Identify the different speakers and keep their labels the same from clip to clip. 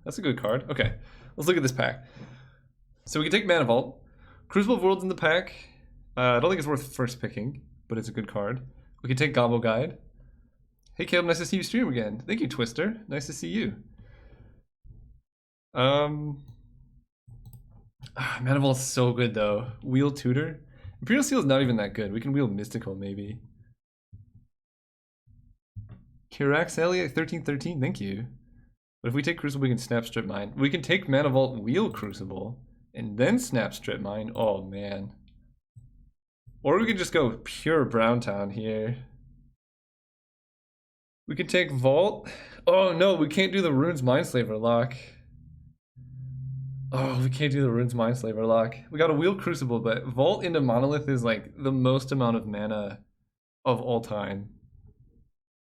Speaker 1: That's a good card. Okay, let's look at this pack. So we can take Mana Vault. Crucible of Worlds in the pack. I don't think it's worth first picking, but it's a good card. We can take Gobble Guide. Hey Caleb, nice to see you stream again. Thank you, Twister. Nice to see you. Mana Vault's so good though. Wheel Tutor. Imperial Seal is not even that good. We can wheel Mystical maybe. Kirax Elliot 1313, thank you. But if we take Crucible, we can Snap Strip Mine. We can take Mana Vault, wheel Crucible, and then Snap Strip Mine. Oh man. Or we could just go pure Brown Town here. We could take Vault. Oh no, we can't do the Runes Mindslaver lock. Oh, we can't do the Runes Mindslaver lock. We got a wheel Crucible, but Vault into Monolith is like the most amount of mana of all time.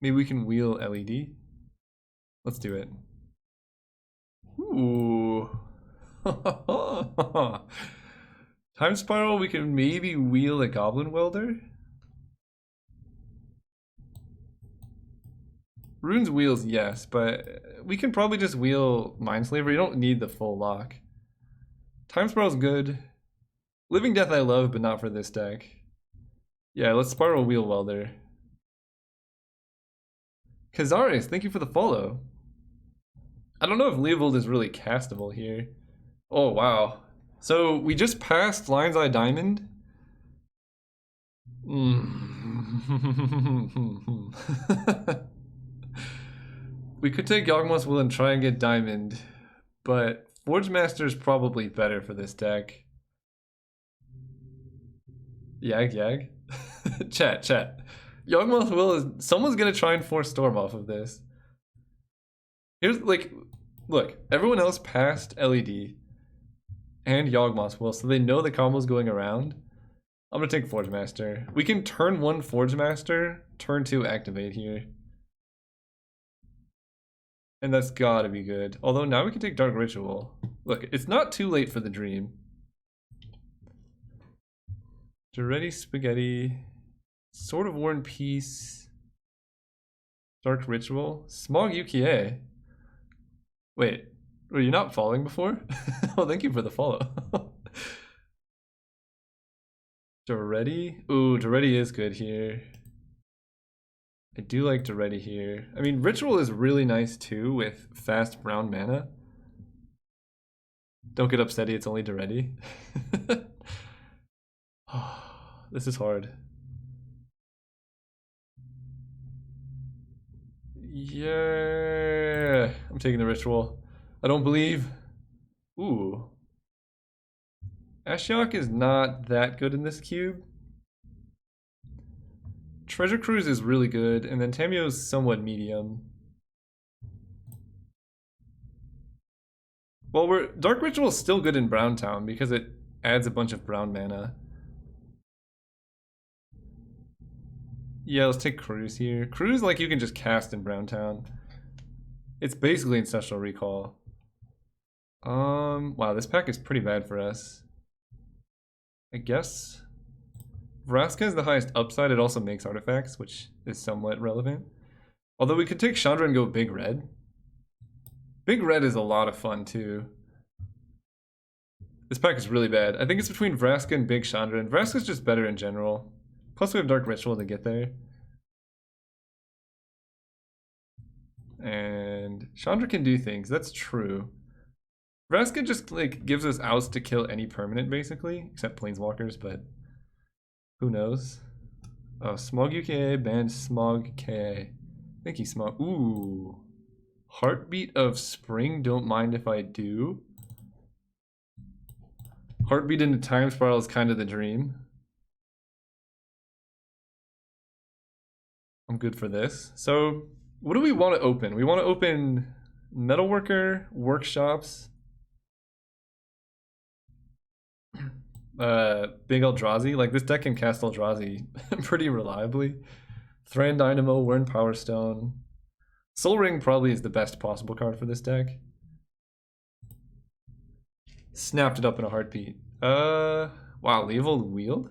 Speaker 1: Maybe we can wheel LED. Let's do it. Ooh. Time Spiral, we can maybe wheel a Goblin Welder. Runes wheels, yes, but we can probably just wheel Mindslaver. You don't need the full lock. Time Spiral's good. Living Death I love, but not for this deck. Yeah, let's Spiral Wheel Welder. Kazaris, thank you for the follow. I don't know if Leovold is really castable here. Oh, wow. So we just passed Lion's Eye Diamond. We could take Yawgmoth's Will and try and get Diamond, but Forge Master is probably better for this deck. Yag. Chat. Yawgmoth's Will is... Someone's gonna try and force Storm off of this. Here's, like... Look, everyone else passed LED and Yawgmoth's Will, so they know the combo's going around. I'm gonna take Forge Master. We can turn 1 Forge Master, turn 2 activate here. And that's gotta be good. Although now we can take Dark Ritual. Look, it's not too late for the dream. Duretti Spaghetti. Sword of War and Peace. Dark Ritual. Smog Yukie. Wait, were you not following before? Oh, thank you for the follow. Duretti? Ooh, Duretti is good here. I do like Duretti here. I mean, Ritual is really nice too with fast brown mana. Don't get upsetty, it's only Duretti. Oh, this is hard. Yeah, I'm taking the Ritual. I don't believe. Ooh. Ashiok is not that good in this cube. Treasure Cruise is really good, and then Tamio is somewhat medium. Well, Dark Ritual is still good in Brown Town because it adds a bunch of brown mana. Yeah, let's take Cruise here. Cruise, like, you can just cast in Brown Town. It's basically Ancestral Recall. Wow, this pack is pretty bad for us. I guess Vraska is the highest upside. It also makes artifacts, which is somewhat relevant. Although we could take Chandra and go Big Red. Big Red is a lot of fun too. This pack is really bad. I think it's between Vraska and Big Chandra, and Vraska's just better in general. Plus we have Dark Ritual to get there. And Chandra can do things, that's true. Vraska just like gives us outs to kill any permanent basically, except Planeswalkers, but who knows? Oh, Smog UKA, banned Smog KA. Thank you, Smog. Ooh. Heartbeat of Spring, don't mind if I do. Heartbeat into Time Spiral is kind of the dream. I'm good for this. So, what do we want to open? We want to open Metalworker, Workshops, Big Eldrazi. Like, this deck can cast Eldrazi pretty reliably. Thran Dynamo, Wern Power Stone. Soul Ring probably is the best possible card for this deck. Snapped it up in a heartbeat. Wow, Leovold Wield?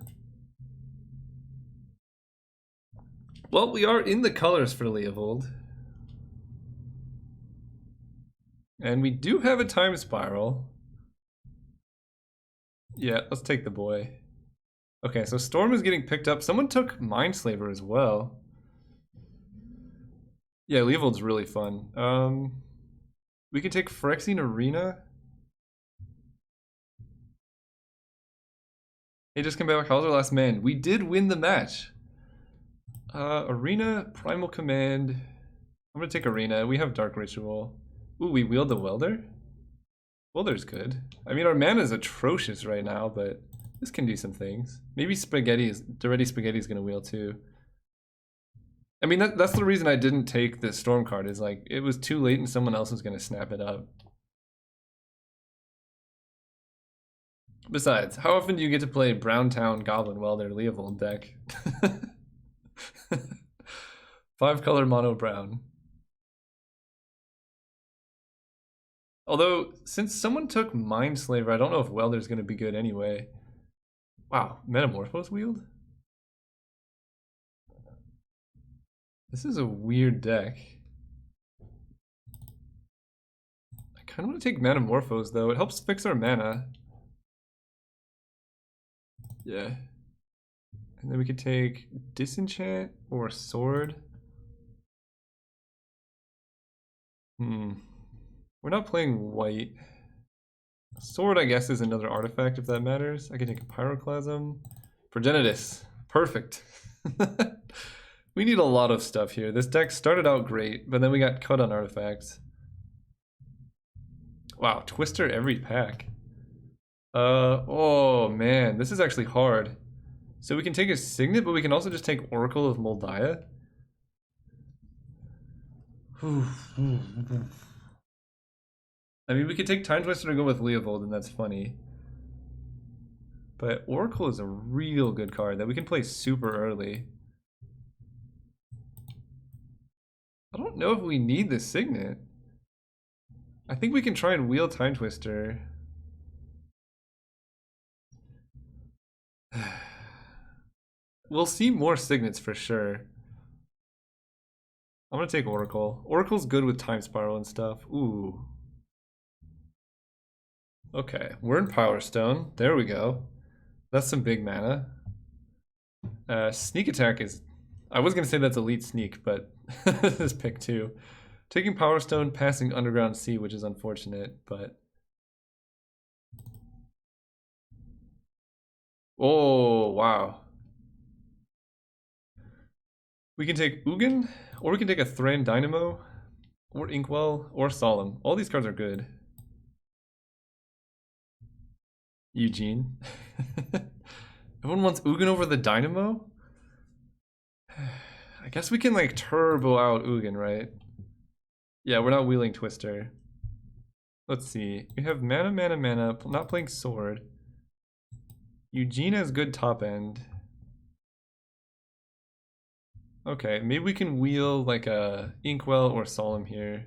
Speaker 1: Well, we are in the colors for Leovold. And we do have a time spiral. Yeah, let's take the boy. Okay, so Storm is getting picked up. Someone took Mindslaver as well. Yeah, Leovold's really fun. We can take Phyrexian Arena. Hey, just come back. How's our last man? We did win the match. Arena, Primal Command. I'm gonna take Arena. We have Dark Ritual. Ooh, we wield the Welder? Welder's good. I mean, our mana is atrocious right now, but this can do some things. Maybe Duretti Spaghetti is gonna wheel too. I mean, that's the reason I didn't take the Storm card, is like, it was too late and someone else was gonna snap it up. Besides, how often do you get to play Browntown Goblin Welder Leovold deck? 5-color mono brown. Although, since someone took Mindslaver, I don't know if Welder's going to be good anyway. Wow, Metamorphose wield? This is a weird deck. I kind of want to take Metamorphose, though. It helps fix our mana. Yeah. And then we could take Disenchant or Sword. We're not playing white. Sword, I guess, is another artifact if that matters. I can take a Pyroclasm. Progenitus. Perfect. We need a lot of stuff here. This deck started out great, but then we got cut on artifacts. Wow, Twister every pack. Oh man, this is actually hard. So we can take a Signet, but we can also just take Oracle of Moldiah. I mean, we could take Time Twister and go with Leovold, and that's funny. But Oracle is a real good card that we can play super early. I don't know if we need the Signet. I think we can try and wheel Time Twister. We'll see more Signets for sure. I'm gonna take Oracle. Oracle's good with Time Spiral and stuff. Ooh. Okay, we're in Power Stone. There we go. That's some big mana. Sneak Attack is... I was gonna say that's Elite Sneak, but this is pick 2. Taking Power Stone, passing Underground Sea, which is unfortunate, but... Oh, wow. We can take Ugin, or we can take a Thran Dynamo, or Inkwell, or Solemn. All these cards are good. Eugene. Everyone wants Ugin over the Dynamo? I guess we can like turbo out Ugin, right? Yeah, we're not wheeling Twister. Let's see. We have mana, not playing Sword. Eugene has good top end. Okay, maybe we can wheel like a Inkwell or Solemn here.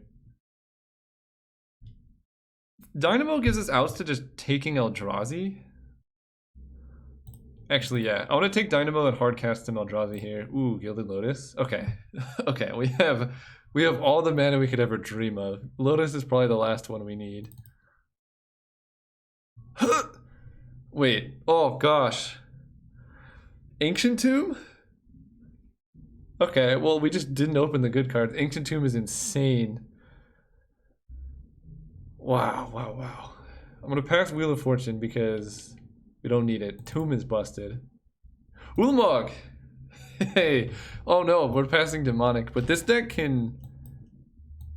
Speaker 1: Dynamo gives us outs to just taking Eldrazi. Actually, yeah. I want to take Dynamo and hardcast some Eldrazi here. Ooh, Gilded Lotus. Okay. Okay, we have all the mana we could ever dream of. Lotus is probably the last one we need. Wait. Oh, gosh. Ancient Tomb? Okay, well, we just didn't open the good cards. Ancient Tomb is insane. Wow, wow, wow. I'm gonna pass Wheel of Fortune because we don't need it. Tomb is busted. Ulamog! Hey! Oh no, we're passing Demonic, but this deck can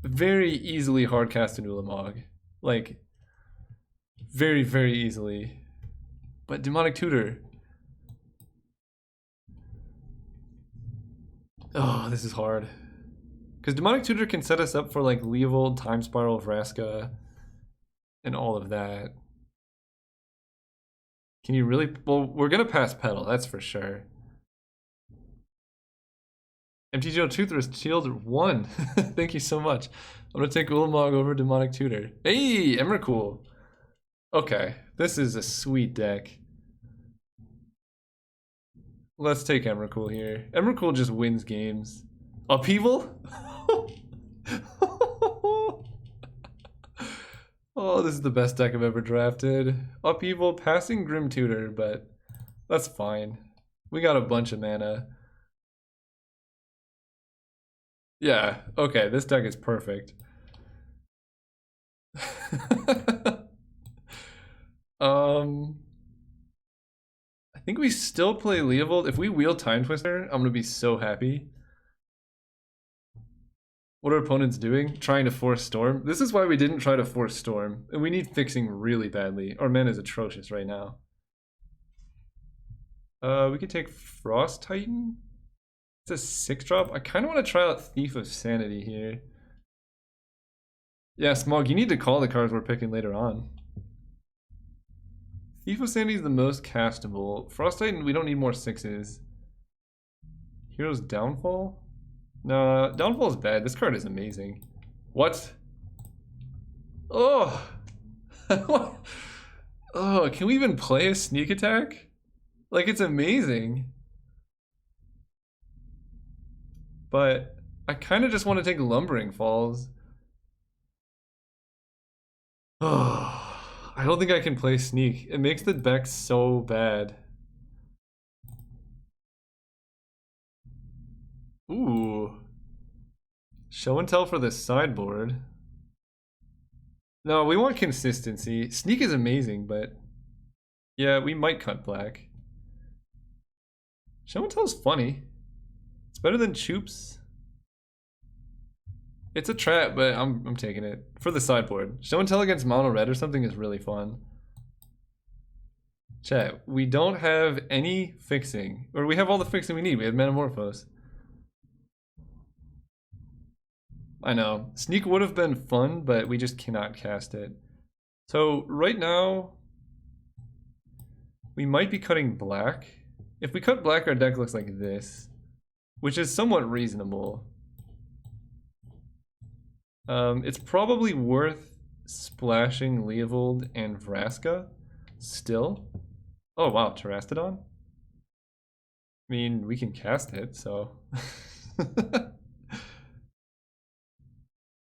Speaker 1: very easily hardcast an Ulamog. Like, very, very easily. But Demonic Tutor. Oh, this is hard. Because Demonic Tutor can set us up for like Leovold, Time Spiral, Vraska, and all of that. Can you really? Well, we're gonna pass Petal, that's for sure. MTGO Toothless Shield 1. Thank you so much. I'm gonna take Ulamog over Demonic Tutor. Hey, Emrakul. Okay, this is a sweet deck. Let's take Emrakul here. Emrakul just wins games. Upheaval? Oh, this is the best deck I've ever drafted. Upheaval, passing Grim Tutor, but that's fine. We got a bunch of mana. Yeah, okay, this deck is perfect. I think we still play Leovold. If we wheel Time Twister, I'm gonna be so happy. What are opponents doing? Trying to force Storm? This is why we didn't try to force Storm. And we need fixing really badly. Our mana is atrocious right now. We could take Frost Titan. It's a 6-drop. I kind of want to try out Thief of Sanity here. Yeah, Smog, you need to call the cards we're picking later on. Thief of Sanity is the most castable. Frost Titan, we don't need more 6s. Hero's Downfall? No, Downfall is bad. This card is amazing. What? Oh! Oh, can we even play a sneak attack? Like, it's amazing. But I kind of just want to take Lumbering Falls. Oh, I don't think I can play sneak. It makes the deck so bad. Ooh. Show and tell for the sideboard. No, we want consistency. Sneak is amazing, but yeah, we might cut black. Show and tell is funny. It's better than Choops. It's a trap, but I'm taking it for the sideboard. Show and tell against mono red or something is really fun. Chat, we don't have any fixing, or we have all the fixing we need. We have Metamorphose. I know. Sneak would have been fun, but we just cannot cast it. So right now, we might be cutting black. If we cut black, our deck looks like this, which is somewhat reasonable. It's probably worth splashing Leovold and Vraska still. Oh wow, Terastodon? I mean, we can cast it, so...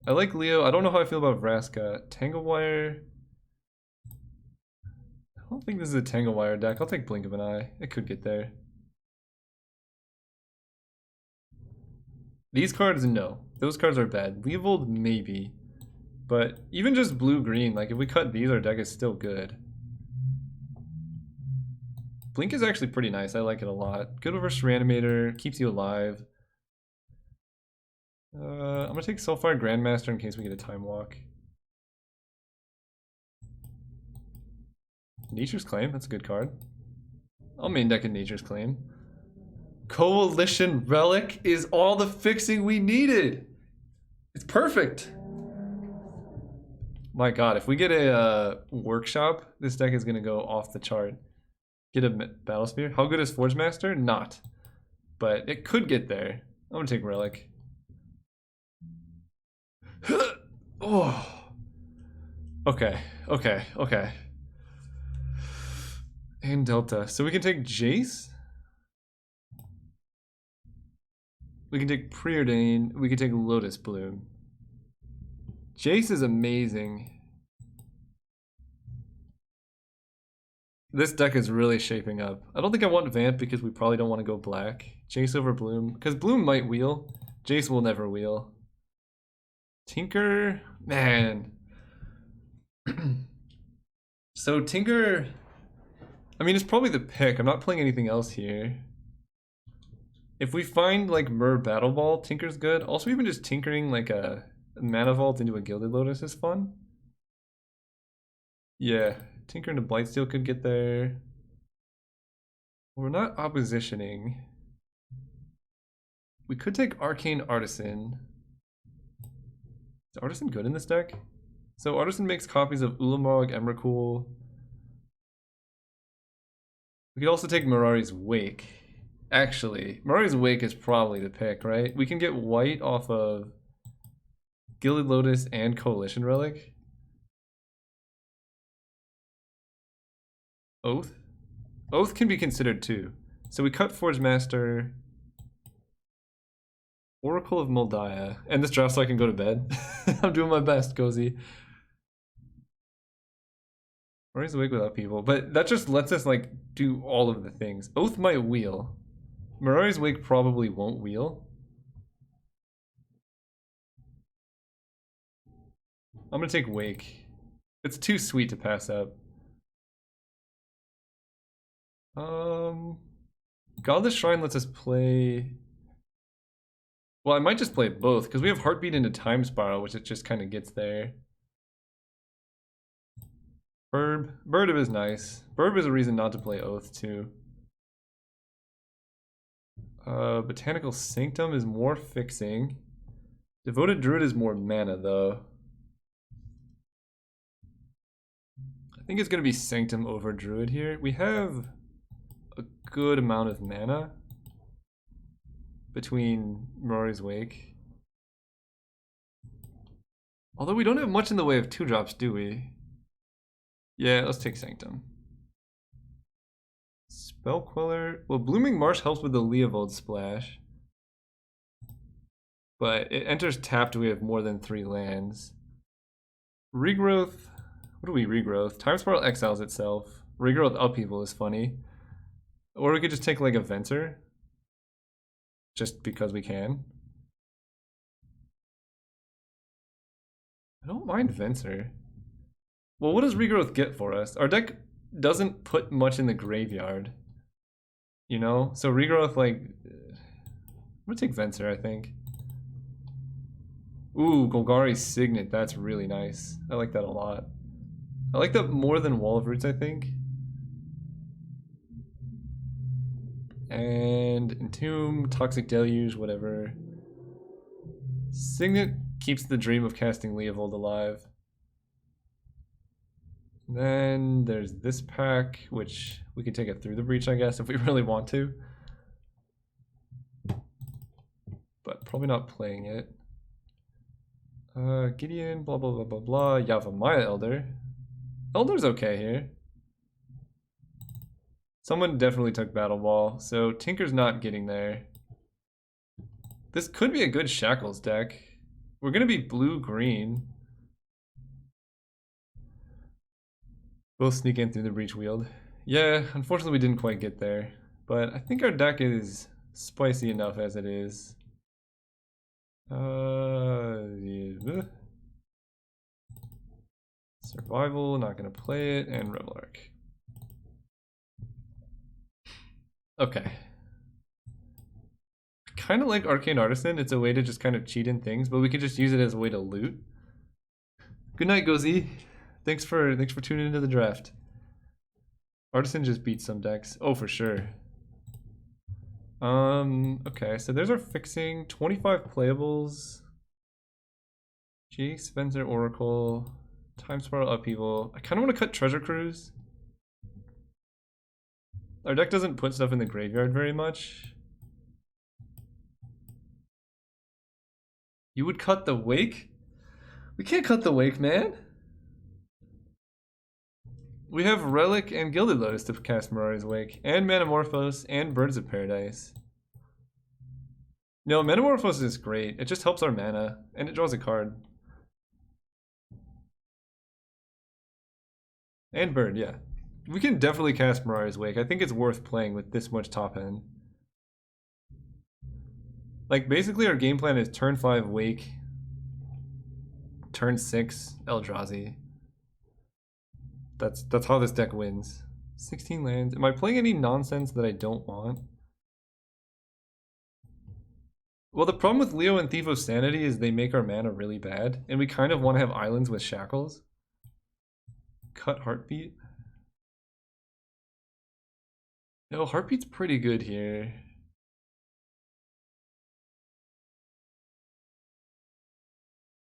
Speaker 1: I like Leo. I don't know how I feel about Vraska. Tanglewire... I don't think this is a Tanglewire deck. I'll take Blink of an Eye. It could get there. These cards, no. Those cards are bad. Leovold, maybe. But even just blue-green, like if we cut these, our deck is still good. Blink is actually pretty nice. I like it a lot. Good over Reanimator, keeps you alive. I'm gonna take Soulfire Grandmaster in case we get a Time Walk. Nature's Claim, that's a good card. I'll main deck a Nature's Claim. Coalition Relic is all the fixing we needed. It's perfect. My god, if we get a workshop, this deck is gonna go off the chart. Get a Battle Sphere. How good is Forge Master? Not. But it could get there. I'm gonna take Relic. Oh. Okay, okay, okay. And Delta. So we can take Jace. We can take Preordain. We can take Lotus Bloom. Jace is amazing. This deck is really shaping up. I don't think I want Vamp because we probably don't want to go black. Jace over Bloom. Because Bloom might wheel. Jace will never wheel. Tinker? Man. So Tinker... I mean, it's probably the pick. I'm not playing anything else here. If we find like Mer Battle Ball, Tinker's good. Also, even just tinkering like a Mana Vault into a Gilded Lotus is fun. Yeah, Tinker into Blightsteel could get there. We're not oppositioning. We could take Arcane Artisan. Is Artisan good in this deck? So Artisan makes copies of Ulamog, Emrakul. We could also take Mirari's Wake. Actually, Mirari's Wake is probably the pick, right? We can get white off of Gilded Lotus and Coalition Relic. Oath? Oath can be considered too. So we cut Forge Master, Oracle of Moldiah, and this draft so I can go to bed. I'm doing my best, Cozy. Mirari's Wake without people, but that just lets us like do all of the things. Oath might wheel. Mirari's Wake probably won't wheel. I'm gonna take Wake. It's too sweet to pass up. Godless Shrine lets us play. Well, I might just play both because we have Heartbeat into Time Spiral, which it just kind of gets there. Burb is nice. Burb is a reason not to play Oath too. Botanical Sanctum is more fixing. Devoted Druid is more mana though. I think it's gonna be Sanctum over Druid here. We have a good amount of mana between Mirari's Wake. Although we don't have much in the way of 2-drops, do we? Yeah, let's take Sanctum. Spell Queller. Well, Blooming Marsh helps with the Leovold splash. But it enters tapped, we have more than 3 lands. Regrowth. What do we regrowth? Time Spiral exiles itself. Regrowth Upheaval is funny. Or we could just take like a Venser. Just because we can. I don't mind Venser. Well, what does Regrowth get for us? Our deck doesn't put much in the graveyard. You know? So Regrowth, like... I'm gonna take Venser, I think. Ooh, Golgari's Signet. That's really nice. I like that a lot. I like that more than Wall of Roots, I think. And Entomb, Toxic Deluge, whatever. Signet keeps the dream of casting Leovold alive. And then there's this pack, which we could take it through the breach, I guess, if we really want to. But probably not playing it. Gideon, blah, blah, blah, blah, blah. Yavimaya Elder. Elder's okay here. Someone definitely took Battle Ball, so Tinker's not getting there. This could be a good Shackles deck. We're gonna be blue-green. Both sneak in through the Breach Wield. Yeah, unfortunately we didn't quite get there. But I think our deck is spicy enough as it is. Yeah. Survival, not gonna play it, and Rebel Arc. Okay. Kind of like Arcane Artisan, it's a way to just kind of cheat in things, but we could just use it as a way to loot. Good night, Gozi. Thanks for tuning into the draft. Artisan just beats some decks. Oh, for sure. Okay, so there's our fixing. 25 playables. Jace, Spencer, Oracle, Time Spiral, Upheaval. I kind of want to cut Treasure Cruise. Our deck doesn't put stuff in the graveyard very much. You would cut the Wake? We can't cut the Wake, man. We have Relic and Gilded Lotus to cast Mirari's Wake, and Manamorphose, and Birds of Paradise. No, Manamorphose is great. It just helps our mana, and it draws a card. And Bird, yeah. We can definitely cast Mirari's Wake. I think it's worth playing with this much top end. Like, basically our game plan is turn 5 Wake, turn 6 Eldrazi. That's how this deck wins. 16 lands. Am I playing any nonsense that I don't want? Well, the problem with Leo and Thief of Sanity is they make our mana really bad, and we kind of want to have islands with shackles. Cut Heartbeat. No, Heartbeat's pretty good here.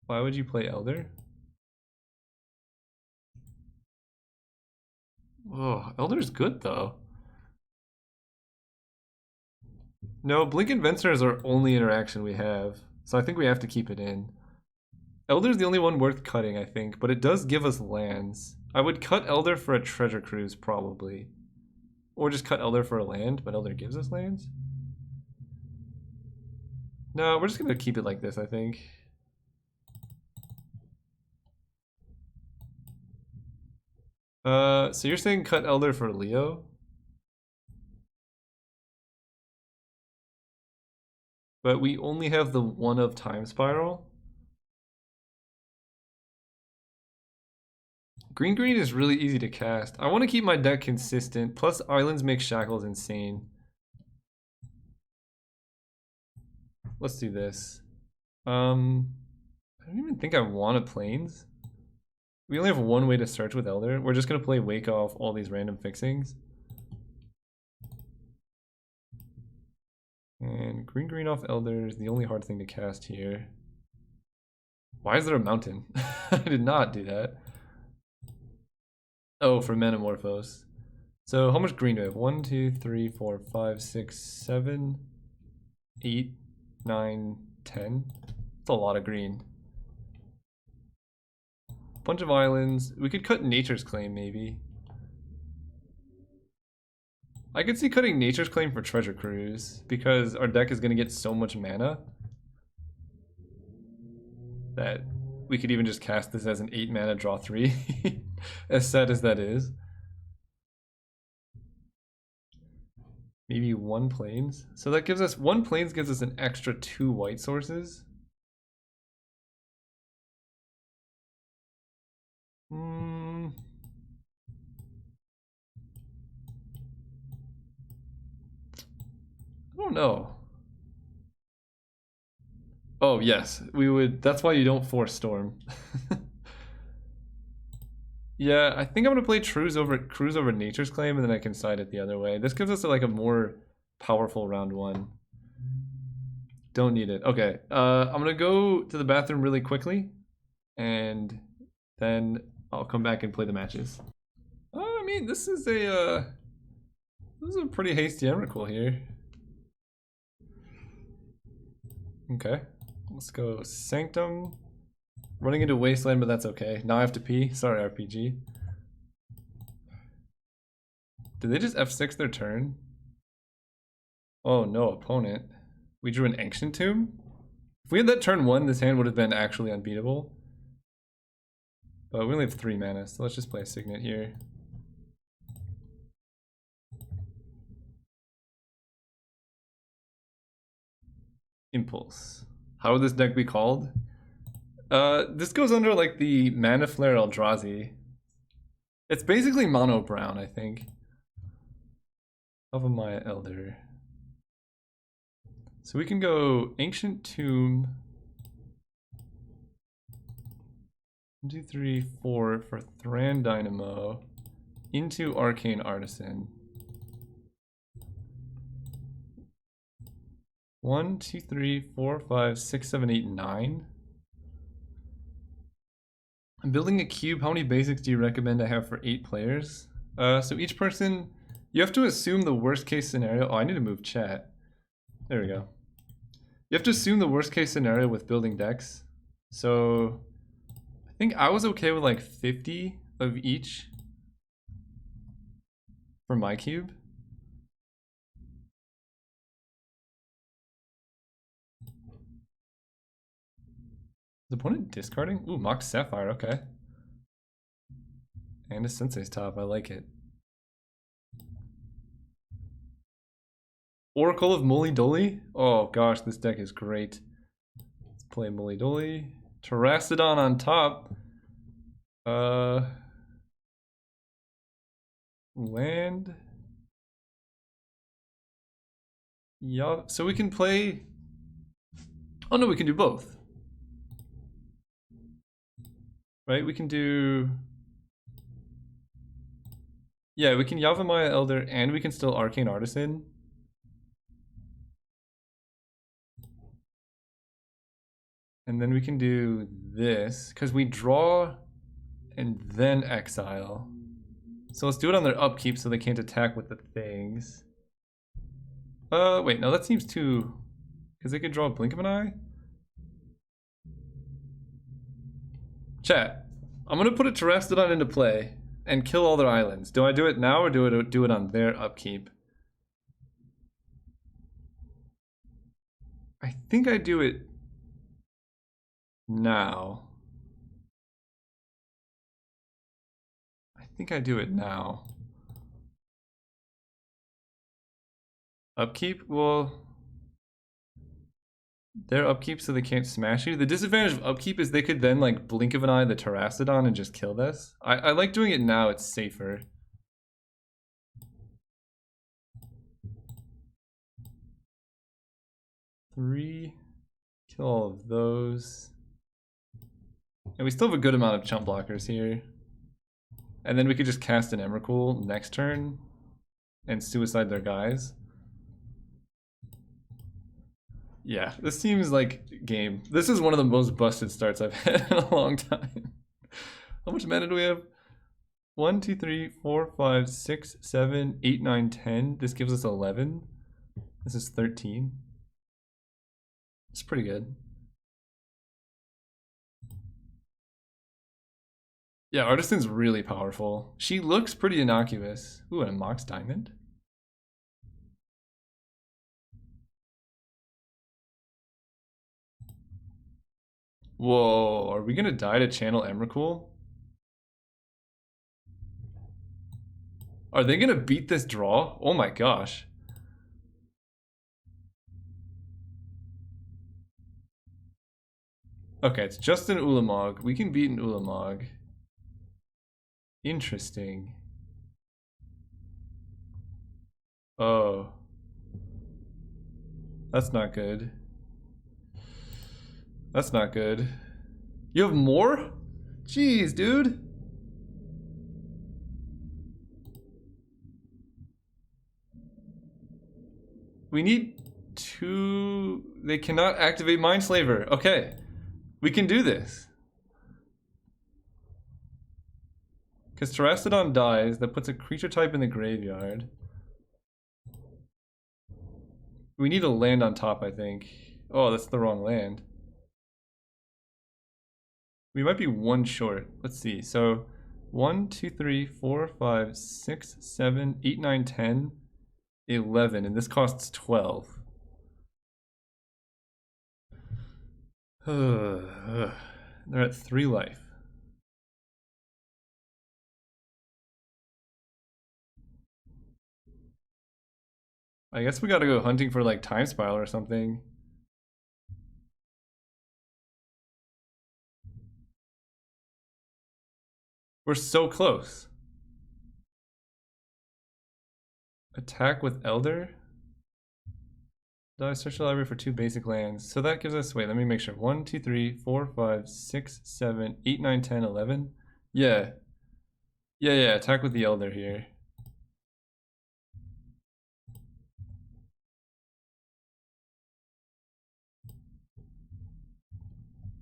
Speaker 1: Why would you play Elder? Oh, Elder's good though. No, Blink and Venser is our only interaction we have, so I think we have to keep it in. Elder's the only one worth cutting, I think, but it does give us lands. I would cut Elder for a Treasure Cruise, probably. Or just cut Elder for a land, but Elder gives us lands? No, we're just gonna keep it like this, I think. So you're saying cut Elder for Leo? But we only have the one of Time Spiral. Green green is really easy to cast. I want to keep my deck consistent. Plus islands make Shackles insane. Let's do this. I don't even think I want a Plains. We only have one way to search with Elder. We're just gonna play Wake off all these random fixings. And green off Elder is the only hard thing to cast here. Why is there a mountain? I did not do that. Oh, for Manamorphose. So how much green do I have? 1, 2, 3, 4, 5, 6, 7, 8, 9, 10. That's a lot of green. Bunch of islands. We could cut Nature's Claim maybe. I could see cutting Nature's Claim for Treasure Cruise because our deck is going to get so much mana that we could even just cast this as an 8 mana draw 3, as sad as that is. Maybe 1 Plains. So that gives us 1 Plains gives us an extra 2 white sources. I don't know. Oh yes, we would. That's why you don't force Storm. Yeah, I think I'm gonna play Cruise over Nature's Claim, and then I can side it the other way. This gives us like a more powerful round 1. Don't need it. Okay, I'm gonna go to the bathroom really quickly, and then I'll come back and play the matches. I mean, this is a pretty hasty Emrakul here. Okay, let's go Sanctum. Running into Wasteland, but that's okay. Now I have to pee. Sorry, RPG. Did they just F6 their turn? Oh no, opponent. We drew an Ancient Tomb? If we had that turn 1, this hand would have been actually unbeatable. But we only have 3 mana, so let's just play a Signet here. Impulse. How would this deck be called? This goes under like the Mana Flare Eldrazi. It's basically mono brown, I think. Avamaya Elder. So we can go Ancient Tomb. 1, 2, 3, 4 for Thran Dynamo into Arcane Artisan. 1, 2, 3, 4, 5, 6, 7, 8, 9. I'm building a cube. How many basics do you recommend I have for 8 players? So each person, you have to assume the worst case scenario. Oh, I need to move chat. There we go. You have to assume the worst case scenario with building decks. So I think I was okay with like 50 of each for my cube. The opponent discarding? Ooh, Mox Sapphire, okay. And a Sensei's Top, I like it. Oracle of Moly Doly? Oh gosh, this deck is great. Let's play Moly Doly. Terrastodon on top. Land. Yeah, so we can play... Oh no, we can do both. Right, we can do... Yeah, we can Yavimaya Elder and we can still Arcane Artisan. And then we can do this, because we draw and then exile. So let's do it on their upkeep so they can't attack with the things. Wait, no, that seems too... Because they could draw a Blink of an Eye? Chat, I'm gonna put a Terrastodon into play and kill all their islands. Do I do it now or do it on their upkeep? I think I do it now. think I do it now. Upkeep? Well, they're upkeep so they can't smash you. The disadvantage of upkeep is they could then like blink of an eye the Terrastodon and just kill this. I like doing it now, it's safer. Three, kill all of those. And we still have a good amount of chump blockers here. And then we could just cast an Emrakul next turn and suicide their guys. Yeah, this seems like game. This is one of the most busted starts I've had in a long time. How much mana do we have? 1, 2, 3, 4, 5, 6, 7, 8, 9, 10. This gives us 11. This is 13. It's pretty good. Yeah, Artisan's really powerful. She looks pretty innocuous. Ooh, and a Mox Diamond. Whoa, are we gonna die to channel Emrakul? Are they gonna beat this draw? Oh my gosh. Okay, it's just an Ulamog. We can beat an Ulamog. Interesting. Oh. That's not good. That's not good. You have more? Jeez, dude. We need two... They cannot activate Mindslaver. Okay. We can do this. Because Terrastodon dies, that puts a creature type in the graveyard. We need a land on top, I think. Oh, that's the wrong land. We might be one short. Let's see. So 1, 2, 3, 4, 5, 6, 7, 8, 9, 10, 11, and this costs 12. They're at 3 life. I guess we gotta go hunting for like Time Spiral or something. We're so close. Attack with Elder? I search the library for 2 basic lands. So that gives us, wait, let me make sure. 1, 2, 3, 4, 5, 6, 7, 8, 9, 10, 11. Yeah. Yeah, attack with the Elder here.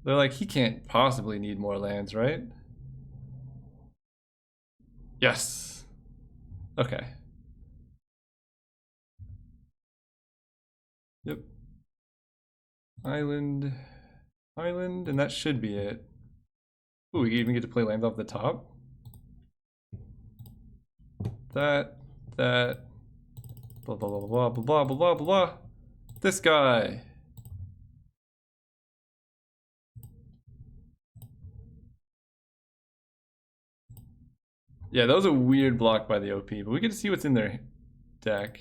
Speaker 1: They're like, he can't possibly need more lands, right? Yes. Okay. Yep. Island, and that should be it. Ooh, we even get to play lands off the top. That, blah, blah, blah, blah, blah, blah, blah, blah. This guy. Yeah, that was a weird block by the OP, but we get to see what's in their deck.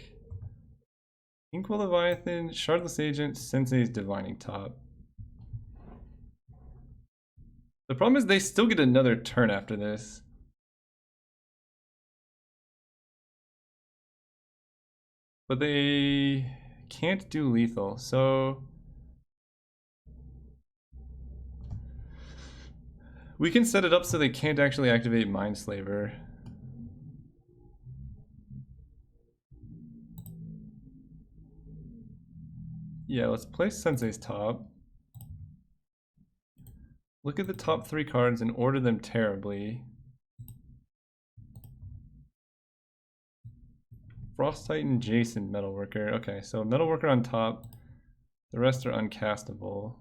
Speaker 1: Inkwell Leviathan, Shardless Agent, Sensei's Divining Top. The problem is they still get another turn after this. But they can't do lethal, so... we can set it up so they can't actually activate Mindslaver. Yeah, let's play Sensei's top. Look at the top 3 cards and order them terribly. Frost Titan, Jason, Metalworker. Okay, so Metalworker on top. The rest are uncastable.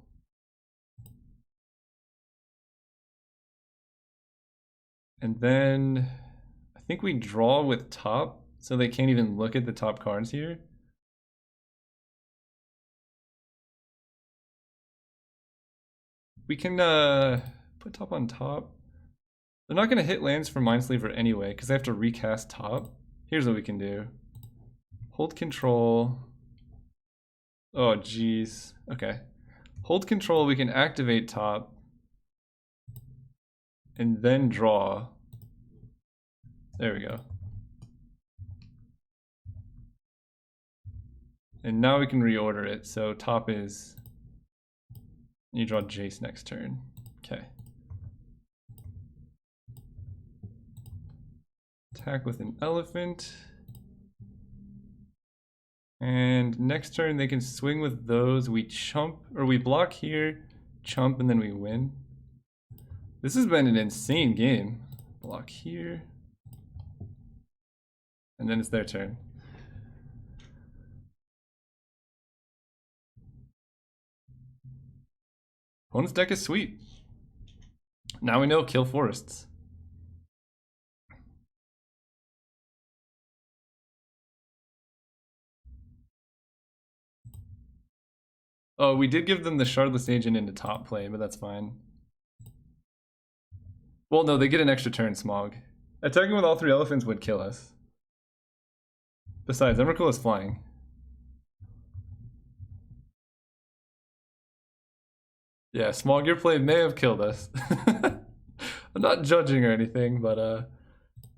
Speaker 1: And then I think we draw with top, so they can't even look at the top cards here. We can put top on top. They're not going to hit lands from Minesleeper anyway, because they have to recast top. Here's what we can do. Hold control. Oh, geez. Okay. Hold control, we can activate top. And then draw. There we go. And now we can reorder it, so top is... You draw Jace next turn. Okay. Attack with an elephant. And next turn they can swing with those. We chump, or we block here, chump, and then we win. This has been an insane game. Block here. And then it's their turn. Opponent's deck is sweet. Now we know kill forests. Oh, we did give them the Shardless Agent into top play, but that's fine. Well, no, they get an extra turn, Smog. Attacking with all 3 elephants would kill us. Besides, Emrakul is flying. Yeah, Smog, your play may have killed us. I'm not judging or anything, but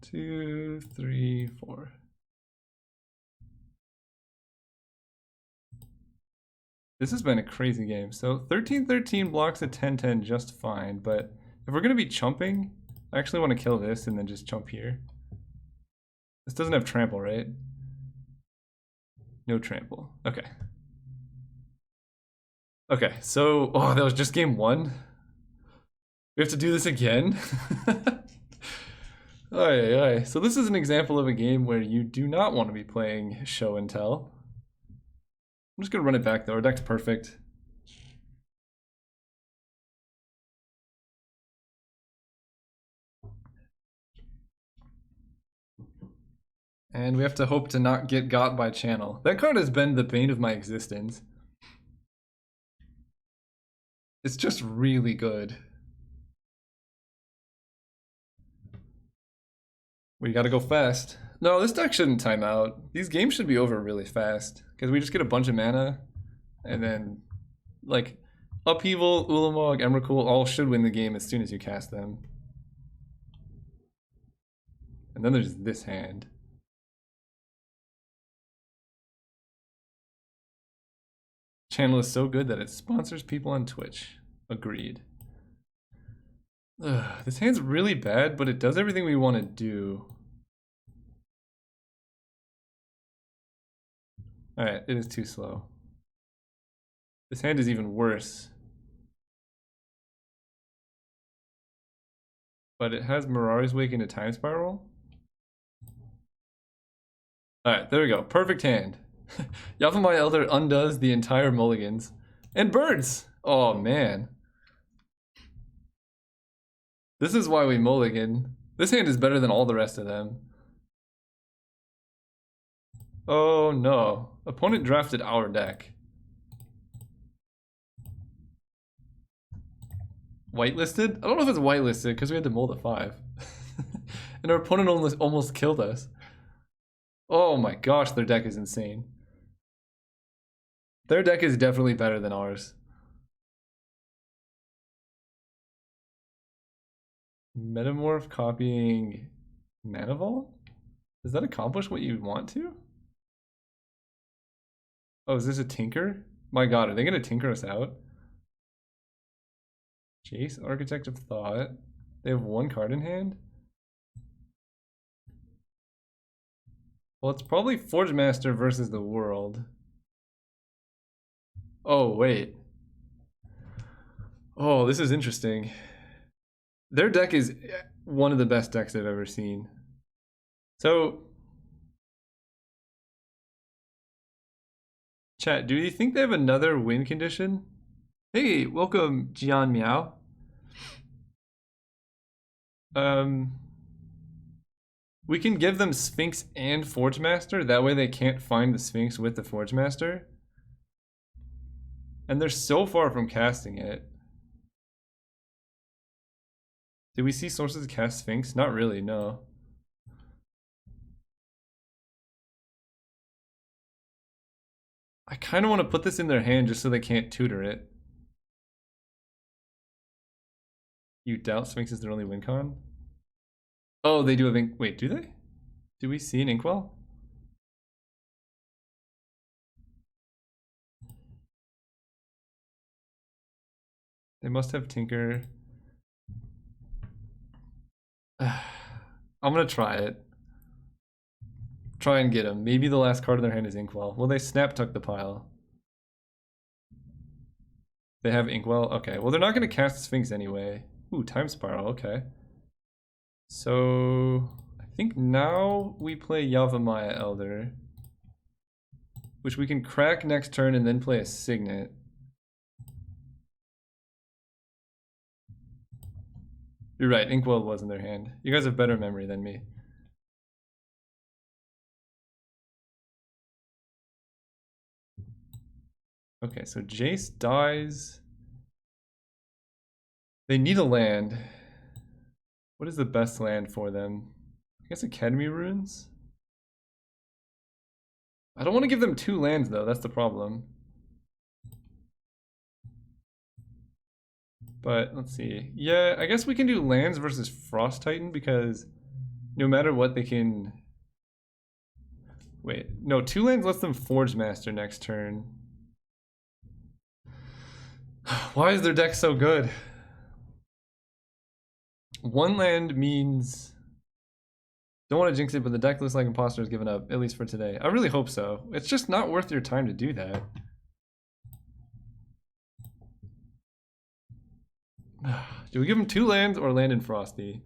Speaker 1: 2, 3, 4. This has been a crazy game. So 13-13 blocks a 10-10 just fine, but if we're gonna be chumping, I actually want to kill this and then just chump here. This doesn't have trample, right? No trample. Okay. Okay, so that was just game 1. We have to do this again. Alright. So this is an example of a game where you do not want to be playing show and tell. I'm just gonna run it back though. Our deck's perfect. And we have to hope to not get got by channel. That card has been the bane of my existence. It's just really good. We gotta go fast. No, this deck shouldn't time out. These games should be over really fast. Because we just get a bunch of mana. And then, like, Upheaval, Ulamog, Emrakul all should win the game as soon as you cast them. And then there's this hand. Channel is so good that it sponsors people on Twitch. Agreed. Ugh, this hand's really bad, but it does everything we want to do. Alright, it is too slow. This hand is even worse. But it has Mirari's Wake into Time Spiral. Alright, there we go. Perfect hand. Yavimaya Elder undoes the entire mulligans. And birds! Oh man. This is why we mulligan. This hand is better than all the rest of them. Oh no. Opponent drafted our deck. Whitelisted? I don't know if it's whitelisted because we had to mold at 5. And our opponent almost killed us. Oh my gosh, their deck is insane. Their deck is definitely better than ours. Metamorph copying Manival? Does that accomplish what you want to? Oh, is this a tinker? My god, are they gonna tinker us out? Jace, Architect of Thought. They have 1 card in hand? Well, it's probably Forge Master versus the World. Oh, wait. Oh, this is interesting. Their deck is one of the best decks I've ever seen. So, chat, do you think they have another win condition? Hey, welcome, Jian Miao. We can give them Sphinx and Forge Master. That way they can't find the Sphinx with the Forge Master. And they're so far from casting it. Did we see sources cast Sphinx? Not really, no. I kind of want to put this in their hand just so they can't tutor it. You doubt Sphinx is their only win con? Oh, they do have ink. Wait, do they? Do we see an Inkwell? They must have Tinker. I'm gonna try it. Try and get him. Maybe the last card in their hand is Inkwell. Well, they snap tuck the pile. They have Inkwell? Okay, well they're not gonna cast Sphinx anyway. Ooh, Time Spiral, okay. So I think now we play Yavimaya Elder, which we can crack next turn and then play a Signet. You're right, Inkwell was in their hand. You guys have better memory than me. Okay, so Jace dies. They need a land. What is the best land for them? I guess Academy Ruins? I don't want to give them 2 lands though, that's the problem. But let's see. Yeah, I guess we can do lands versus Frost Titan because no matter what they can... Wait, no, 2 lands lets them Forge Master next turn. Why is their deck so good? 1 land means... Don't want to jinx it, but the deck looks like Imposter has given up, at least for today. I really hope so. It's just not worth your time to do that. Do we give him 2 lands or land in Frosty?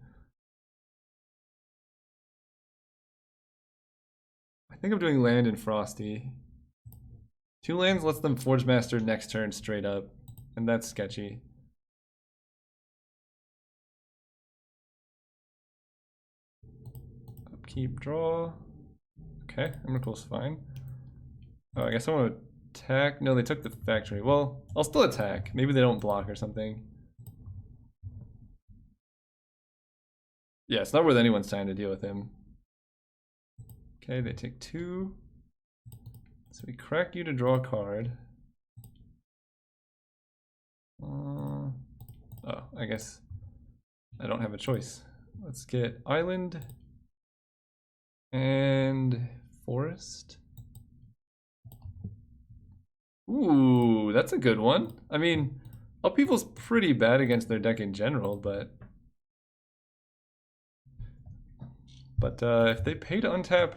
Speaker 1: I think I'm doing land in Frosty. 2 lands lets them Forge Master next turn straight up, and that's sketchy. Upkeep, draw. Okay, Emrakul's fine. Oh, I guess I want to attack. No, they took the factory. Well, I'll still attack. Maybe they don't block or something. Yeah, it's not worth anyone's time to deal with him. Okay, they take 2. So we crack you to draw a card. Oh, I guess I don't have a choice. Let's get Island and Forest. Ooh, that's a good one. I mean, Upheaval's pretty bad against their deck in general, but if they pay to untap,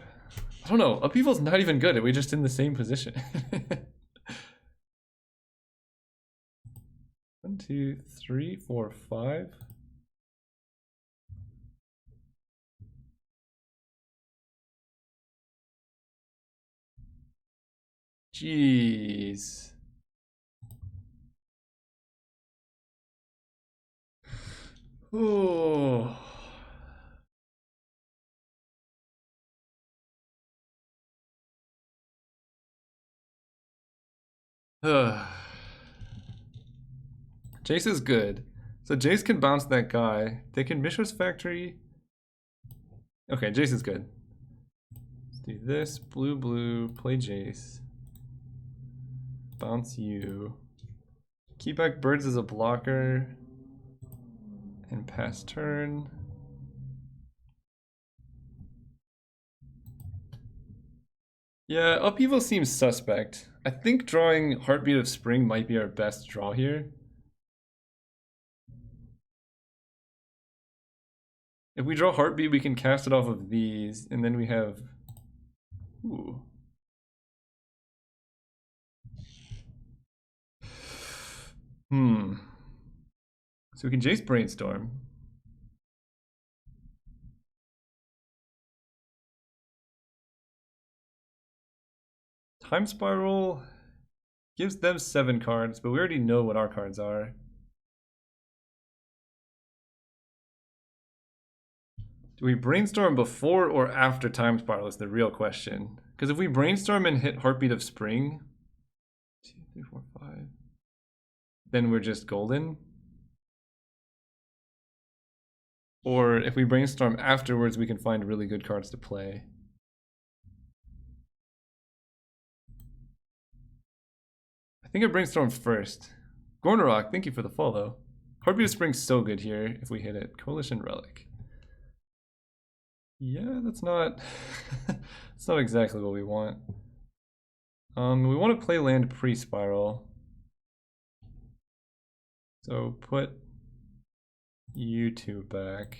Speaker 1: I don't know. Upheaval's not even good. Are we just in the same position? 1, 2, 3, 4, 5. Jeez. Oh. Jace is good. So Jace can bounce that guy. They can Mishra's Factory. Okay, Jace is good. Let's do this. Blue, blue, play Jace. Bounce you. Keep back birds as a blocker. And pass turn. Yeah, Upheaval seems suspect. I think drawing Heartbeat of Spring might be our best draw here. If we draw Heartbeat, we can cast it off of these, and then we have... Ooh. So we can Jace Brainstorm. Time Spiral gives them 7 cards, but we already know what our cards are. Do we brainstorm before or after Time Spiral is the real question. Because if we brainstorm and hit Heartbeat of Spring, 2, 3, 4, 5, then we're just golden. Or if we brainstorm afterwards, we can find really good cards to play. I think I brainstorm first. Gornorok, thank you for the follow. Heartbeat of Spring's so good here if we hit it. Coalition Relic. Yeah, that's not that's not exactly what we want. We want to play land pre-spiral. So put you two back.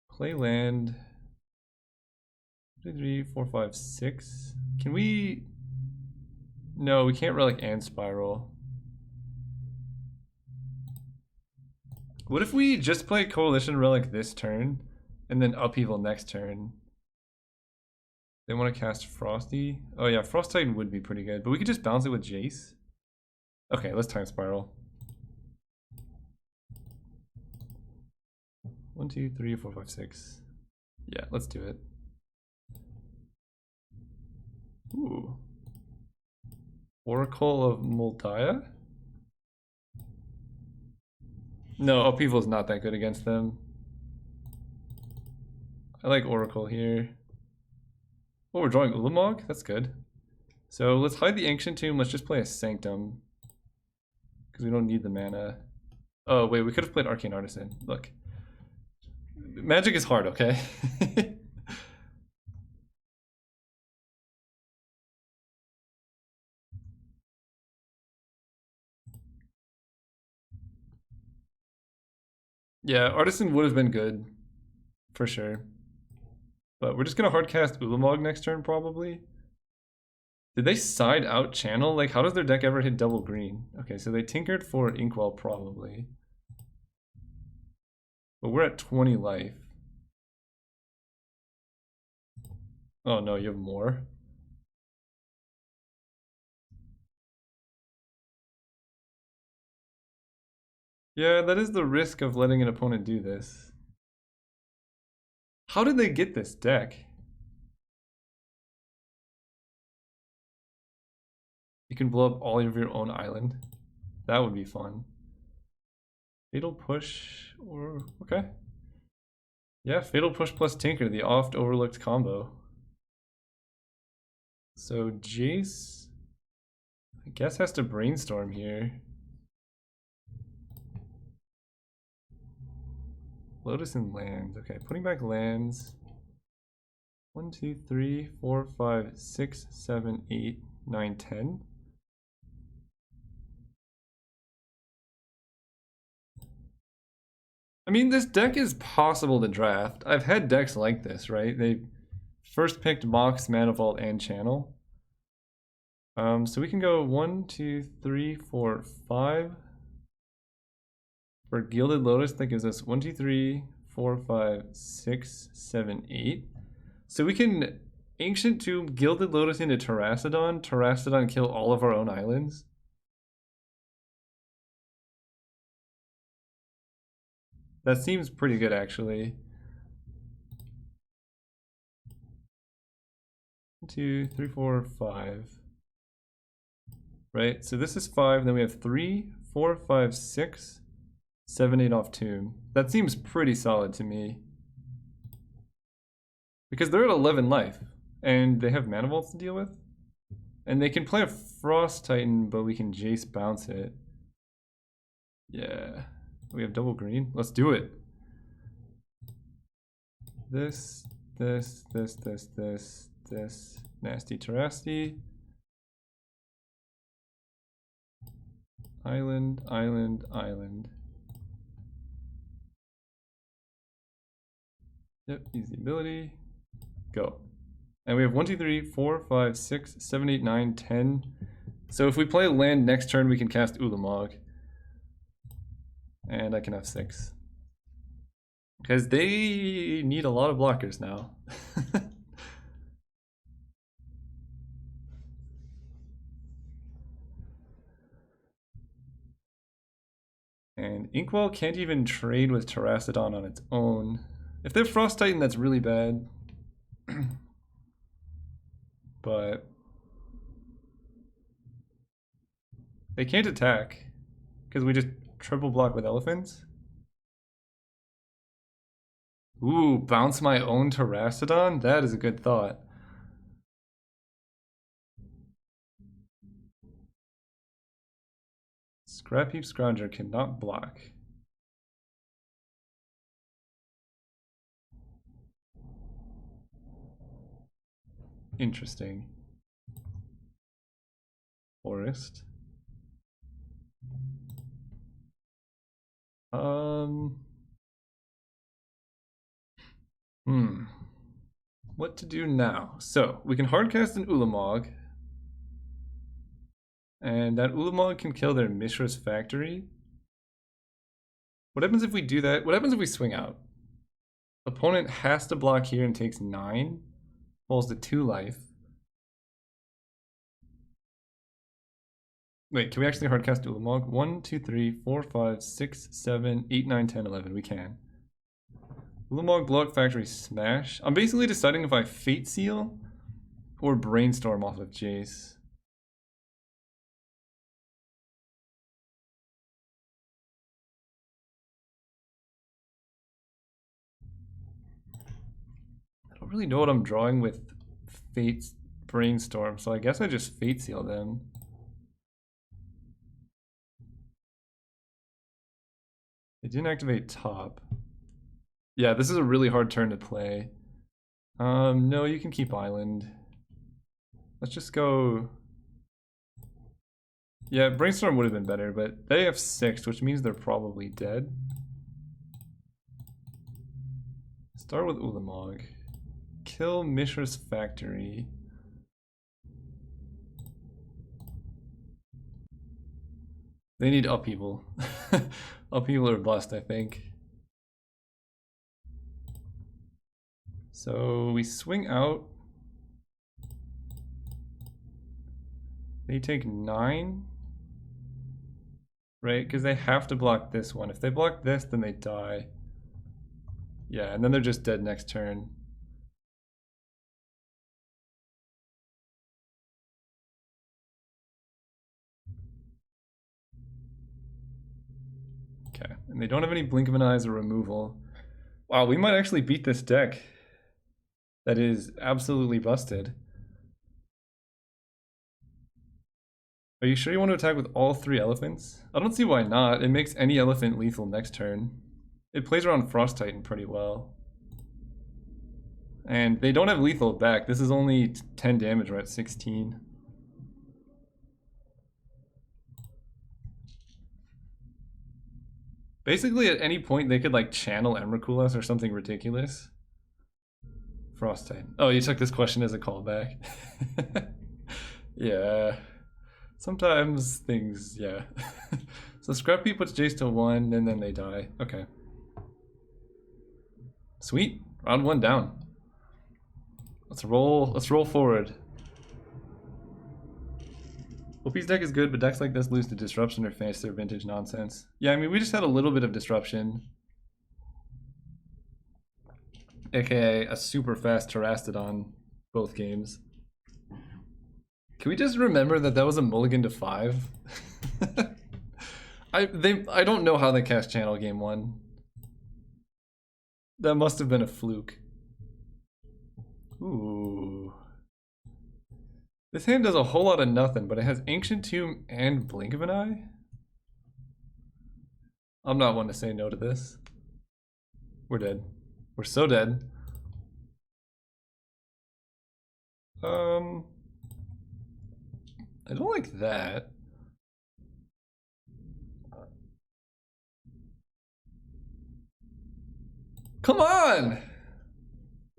Speaker 1: Play land 2, 3, 4, 5, 6. Can we? No, we can't relic and spiral. What if we just play Coalition Relic this turn and then Upheaval next turn? They want to cast Frosty. Oh yeah, Frost Titan would be pretty good, but we could just bounce it with Jace. Okay, let's time spiral. 1, 2, 3, 4, 5, 6. Yeah, let's do it. Ooh. Oracle of Moldiah? No, Upheaval is not that good against them. I like Oracle here. Oh, we're drawing Ulamog? That's good. So let's hide the Ancient Tomb. Let's just play a Sanctum. Because we don't need the mana. Oh, wait, we could have played Arcane Artisan. Look. Magic is hard, okay? Yeah, Artisan would have been good. For sure. But we're just going to hardcast Ulamog next turn, probably. Did they side out channel? Like, how does their deck ever hit double green? Okay, so they tinkered for Inkwell, probably. But we're at 20 life. Oh no, you have more? Yeah, that is the risk of letting an opponent do this. How did they get this deck? You can blow up all of your own island. That would be fun. Fatal Push or... okay. Yeah, Fatal Push plus Tinker, the oft overlooked combo. So Jace, I guess, has to brainstorm here. Lotus and lands. Okay, putting back lands. 1, 2, 3, 4, 5, 6, 7, 8, 9, 10. I mean, this deck is possible to draft. I've had decks like this, right? They first picked Mox, Mana Vault, and Channel. So we can go 1, 2, 3, 4, 5. For Gilded Lotus, that gives us 1, 2, 3, 4, 5, 6, 7, 8. So we can Ancient Tomb, Gilded Lotus into Terrastodon kill all of our own islands. That seems pretty good, actually. 1, 2, 3, 4, 5. Right, so this is 5, then we have 3, 4, 5, 6, 7, 8 off Tomb. That seems pretty solid to me. Because they're at 11 life, and they have Mana Vaults to deal with. And they can play a Frost Titan, but we can Jace bounce it. Yeah. We have double green. Let's do it. This. Nasty Terrasti. Island. Yep, easy ability. Go. And we have 1, 2, 3, 4, 5, 6, 7, 8, 9, 10. So if we play land next turn, we can cast Ulamog. And I can have 6. Because they need a lot of blockers now. And Inkwell can't even trade with Terrastodon on its own. If they have Frost Titan, that's really bad. But they can't attack because we just triple block with elephants. Ooh, bounce my own Terrastodon? That is a good thought. Scrap Heap Scrounger cannot block. Interesting. Forest. What to do now? So, we can hardcast an Ulamog. And that Ulamog can kill their Mishra's Factory. What happens if we do that? What happens if we swing out? Opponent has to block here and takes 9. Falls to 2 life. Wait, can we actually hardcast Ulamog? 1, 2, 3, 4, 5, 6, 7, 8, 9, 10, 11. We can. Ulamog, Block Factory, Smash. I'm basically deciding if I Fate Seal or Brainstorm off of Jace. I don't really know what I'm drawing with Fate's Brainstorm, so I guess I just Fate Seal them. They didn't activate top. Yeah, this is a really hard turn to play. No, you can keep Island. Let's just go... Yeah, Brainstorm would have been better, but they have 6, which means they're probably dead. Start with Ulamog. Kill Mishra's Factory. They need upheaval. Upheaval or bust, I think. So we swing out. They take 9. Right? Because they have to block this one. If they block this, then they die. Yeah, and then they're just dead next turn. Okay, and they don't have any Blink of an Eyes or removal. Wow, we might actually beat this deck. That is absolutely busted. Are you sure you want to attack with all 3 elephants? I don't see why not. It makes any elephant lethal next turn. It plays around Frost Titan pretty well. And they don't have lethal back. This is only 10 damage, we're at 16. Basically, at any point, they could like channel Emrakulas or something ridiculous. Frost Titan. Oh, you took this question as a callback. Yeah. Sometimes things, yeah. So Scrappy puts Jace to 1, and then they die. Okay. Sweet. Round 1 down. Let's roll forward. Opie's deck is good, but decks like this lose to disruption or face their vintage nonsense. Yeah, I mean, we just had a little bit of disruption. AKA a super fast Terrastodon both games. Can we just remember that that was a mulligan to 5? I don't know how they cast channel game 1. That must have been a fluke. Ooh. This hand does a whole lot of nothing, but it has Ancient Tomb and Blink of an Eye? I'm not one to say no to this. We're dead. We're so dead. I don't like that. Come on!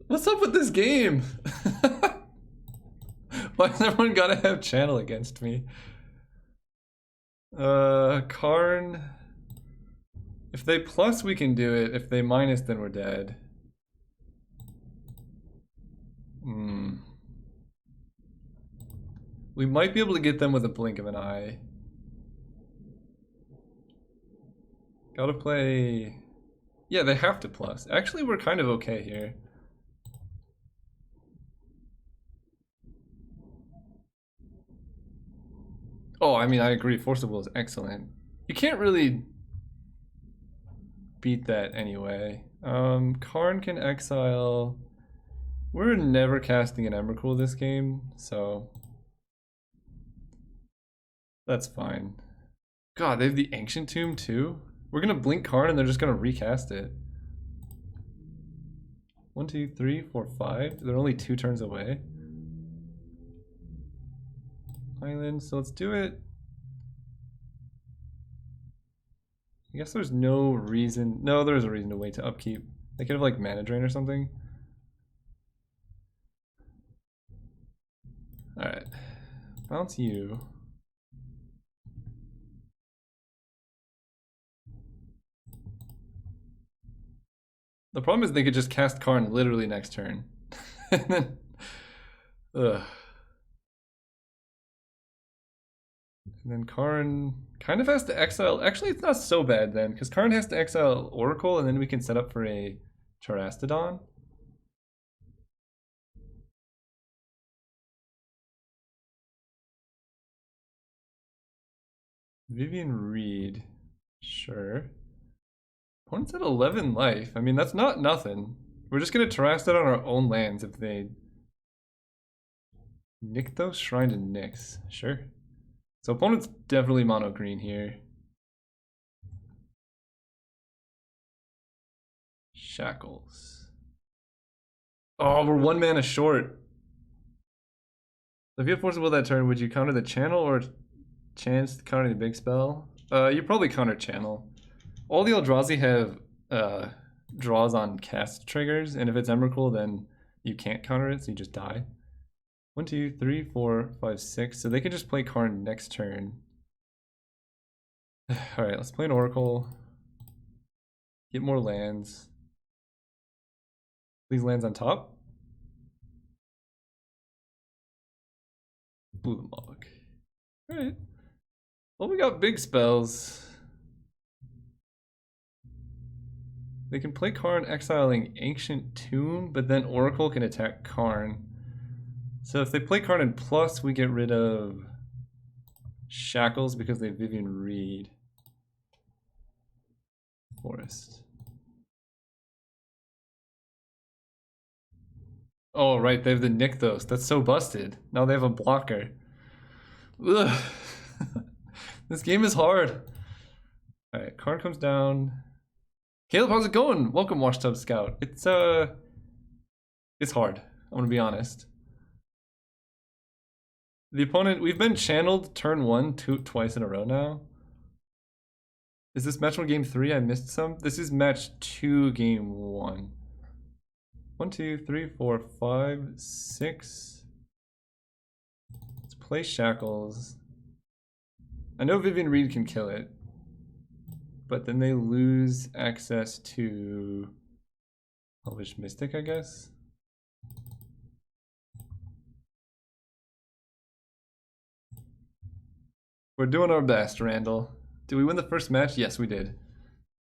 Speaker 1: What's up with this game? Why has everyone gotta have channel against me? Karn. If they plus, we can do it. If they minus, then we're dead. We might be able to get them with a blink of an eye. Gotta play... Yeah, they have to plus. Actually, we're kind of okay here. Oh, I mean, I agree. Force of Will is excellent. You can't really... beat that anyway. Karn can exile. We're never casting an Emrakul this game, so that's fine. God, they have the Ancient Tomb too? We're gonna blink Karn and they're just gonna recast it. 1, 2, 3, 4, 5. They're only 2 turns away. Island, so let's do it. I guess there's no reason. No, there's a reason to wait to upkeep. They could have like mana drain or something. Alright. Bounce you. The problem is they could just cast Karn literally next turn. And then, ugh. And then Karn kind of has to exile. Actually, it's not so bad then, because Karn has to exile Oracle, and then we can set up for a Terastodon. Vivian Reed. Sure. Opponent's at 11 life. I mean, that's not nothing. We're just going to Terastodon on our own lands if they... Nykthos, Shrine to Nyx. Sure. So opponent's definitely mono green here. Shackles. Oh, we're 1 mana short. If you had Force of Will that turn, would you counter the channel or chance to counter the big spell? You probably counter channel. All the Eldrazi have draws on cast triggers, and if it's Emrakul, then you can't counter it, so you just die. 1, 2, 3, 4, 5, 6. So they can just play Karn next turn. Alright, let's play an Oracle. Get more lands. These lands on top. Blue Log. Alright. Well, we got big spells. They can play Karn exiling Ancient Tomb, but then Oracle can attack Karn. So if they play Karn and plus, we get rid of Shackles because they have Vivian Reed. Forest. Oh, right, they have the Nykthos. That's so busted. Now they have a blocker. Ugh. This game is hard. Alright, Karn comes down. Caleb, how's it going? Welcome, Washtub Scout. It's hard. I'm gonna be honest. The opponent, we've been channeled turn 1 twice in a row now. Is this match 1 game 3? I missed some. This is match 2 game 1. 1, 2, 3, 4, 5, 6. Let's play Shackles. I know Vivian Reed can kill it, but then they lose access to Elvish Mystic, I guess. We're doing our best, Randall. Did we win the first match? Yes, we did.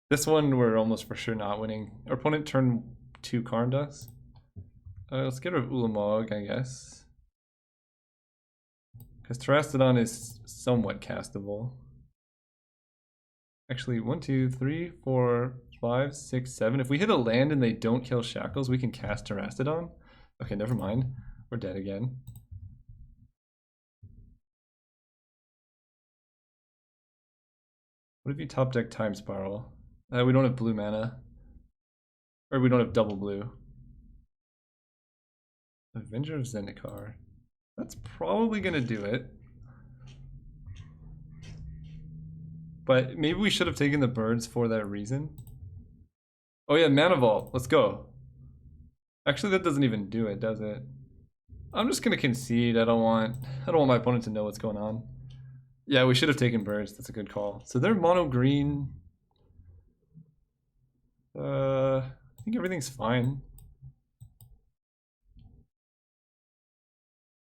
Speaker 1: This one we're almost for sure not winning. Our opponent turn 2 Karn us. Let's get rid of Ulamog, I guess. Because Terastodon is somewhat castable. Actually, 1, 2, 3, 4, 5, 6, 7. If we hit a land and they don't kill Shackles, we can cast Terastodon. Okay, never mind. We're dead again. What if you top deck Time Spiral? We don't have blue mana. Or we don't have double blue. Avenger of Zendikar. That's probably gonna do it. But maybe we should have taken the birds for that reason. Oh yeah, Mana Vault. Let's go. Actually, that doesn't even do it, does it? I'm just gonna concede. I don't want my opponent to know what's going on. Yeah, we should have taken birds. That's a good call. So they're mono green. I think everything's fine.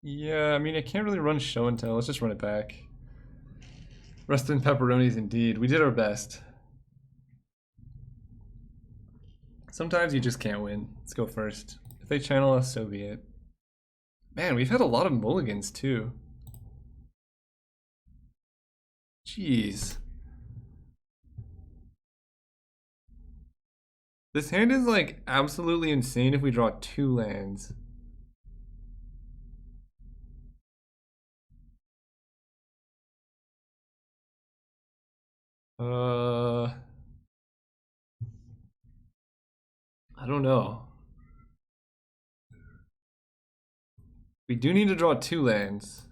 Speaker 1: Yeah, I mean, I can't really run show and tell. Let's just run it back. Rest in pepperonis indeed. We did our best. Sometimes you just can't win. Let's go first. If they channel us, so be it. Man, we've had a lot of mulligans too. Jeez. This hand is like absolutely insane if we draw 2 lands. I don't know. We do need to draw 2 lands.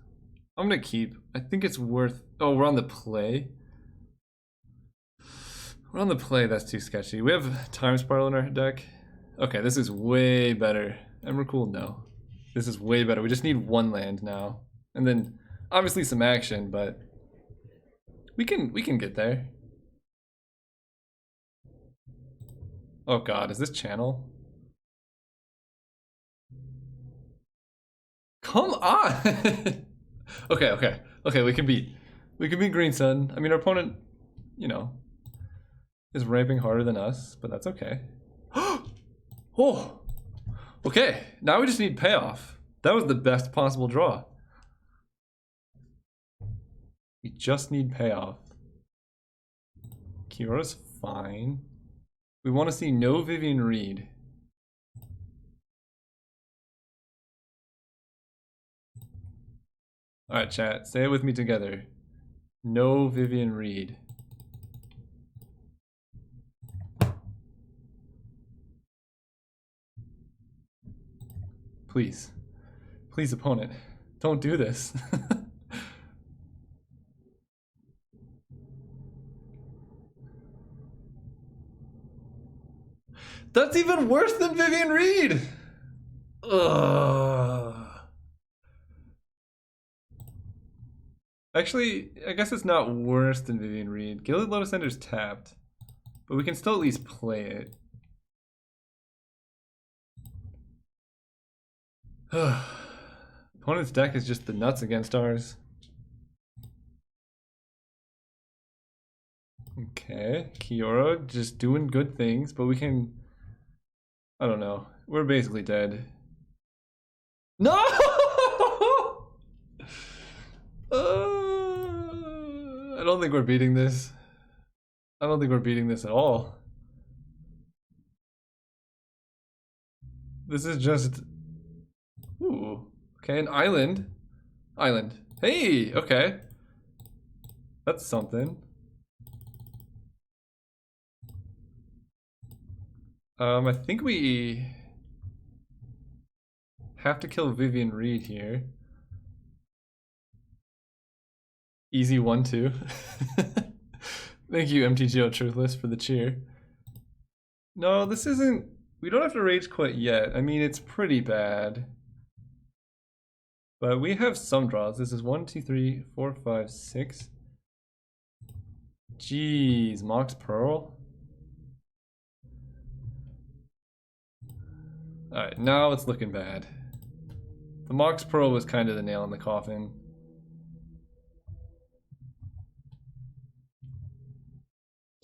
Speaker 1: I'm gonna keep. I think it's worth. Oh, we're on the play. We're on the play. That's too sketchy. We have Time Spiral in our deck. Okay, this is way better. Emrakul, no. This is way better. We just need 1 land now, and then obviously some action, but we can get there. Oh God, is this channel? Come on. Okay. We can beat Green Sun. I mean, our opponent, you know, is ramping harder than us, but that's okay. Oh, okay. Now we just need payoff. That was the best possible draw. We just need payoff. Kira's fine. We want to see no Vivian Reed. Alright, chat. Say it with me together. No Vivian Reed. Please. Please, opponent. Don't do this. That's even worse than Vivian Reed! Ugh. Actually, I guess it's not worse than Vivian Reed. Gilded Lotus Ender's tapped, but we can still at least play it. Opponent's deck is just the nuts against ours. Okay, Kiora just doing good things, but we can... I don't know. We're basically dead. No! I don't think we're beating this. I don't think we're beating this at all. This is just... Ooh. Okay, an island. Island. Hey, okay. That's something. I think we have to kill Vivian Reed here. Easy 1-2. Thank you, MTGO Truthless, for the cheer. No, this isn't... We don't have to rage quit yet. I mean, it's pretty bad. But we have some draws. This is 1, 2, 3, 4, 5, 6. Jeez, Mox Pearl. Alright, now it's looking bad. The Mox Pearl was kind of the nail in the coffin.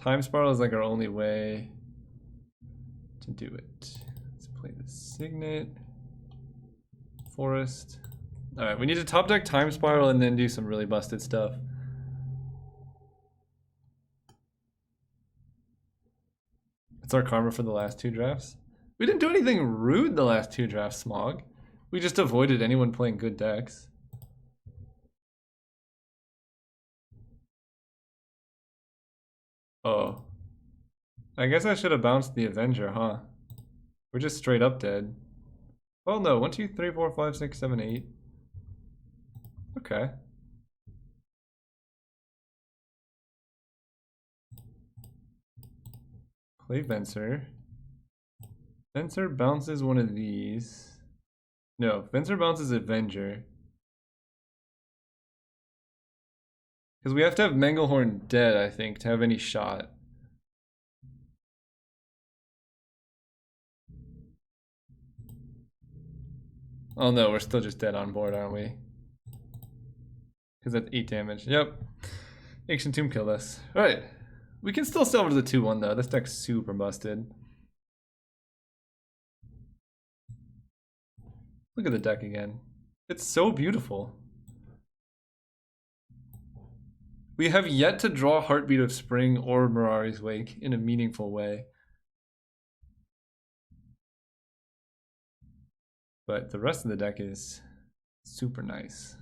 Speaker 1: Time Spiral is like our only way to do it. Let's play the Signet. Forest. Alright, we need to top deck Time Spiral and then do some really busted stuff. It's our karma for the last 2 drafts. We didn't do anything rude the last 2 drafts, Smog. We just avoided anyone playing good decks. Oh. I guess I should have bounced the Avenger, huh? We're just straight up dead. Oh no, 1, 2, 3, 4, 5, 6, 7, 8. Okay. Play Venser. Venser bounces one of these. No, Venser bounces Avenger. Because we have to have Manglehorn dead, I think, to have any shot. Oh no, we're still just dead on board, aren't we? Because that's 8 damage. Yep. Ancient Tomb killed us. Alright. We can still salvage the 2-1 though. This deck's super busted. Look at the deck again. It's so beautiful. We have yet to draw Heartbeat of Spring or Mirari's Wake in a meaningful way. But the rest of the deck is super nice.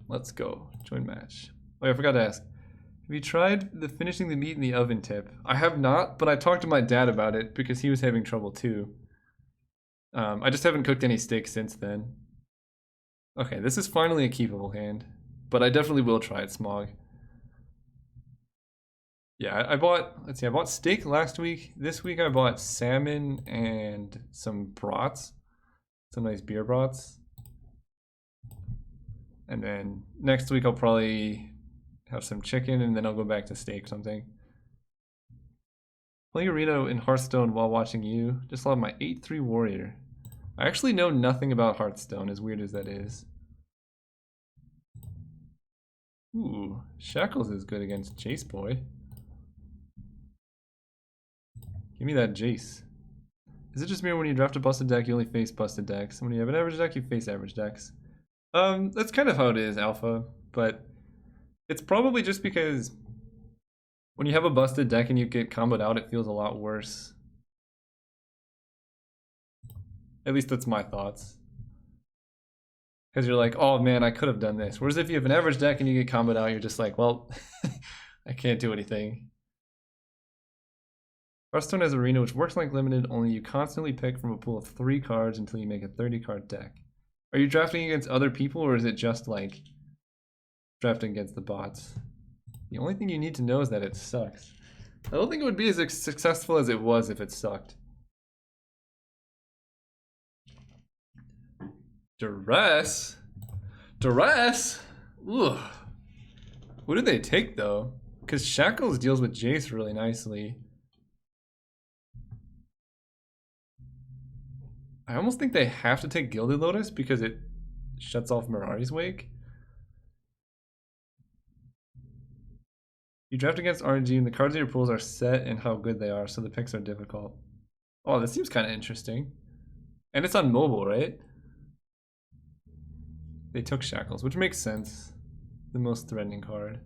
Speaker 1: Let's go. Join match. Oh yeah, I forgot to ask. Have you tried the finishing the meat in the oven tip? I have not, but I talked to my dad about it because he was having trouble too. I just haven't cooked any steak since then. Okay, this is finally a keepable hand, but I definitely will try it, Smog. Yeah, I bought steak last week. This week I bought salmon and some brats, some nice beer brats. And then next week I'll probably have some chicken, and then I'll go back to steak or something. Playing Arena in Hearthstone while watching you. Just love my 8-3 warrior. I actually know nothing about Hearthstone, as weird as that is. Ooh, Shackles is good against Jace Boy. Give me that Jace. Is it just me when you draft a busted deck, you only face busted decks? When you have an average deck, you face average decks. That's kind of how it is, Alpha, but it's probably just because when you have a busted deck and you get comboed out, it feels a lot worse. At least that's my thoughts. Because you're like, oh man, I could have done this. Whereas if you have an average deck and you get comboed out, you're just like, well, I can't do anything. Hearthstone has Arena, which works like Limited, only you constantly pick from a pool of 3 cards until you make a 30-card deck. Are you drafting against other people, or is it just like drafting against the bots? The only thing you need to know is that it sucks. I don't think it would be as successful as it was if it sucked. Duress? Duress? Ugh. Who did they take though? Because Shackles deals with Jace really nicely. I almost think they have to take Gilded Lotus because it shuts off Mirari's Wake. You draft against RNG and the cards in your pools are set and how good they are, so the picks are difficult. Oh, this seems kind of interesting. And it's on mobile, right? They took Shackles, which makes sense. The most threatening card.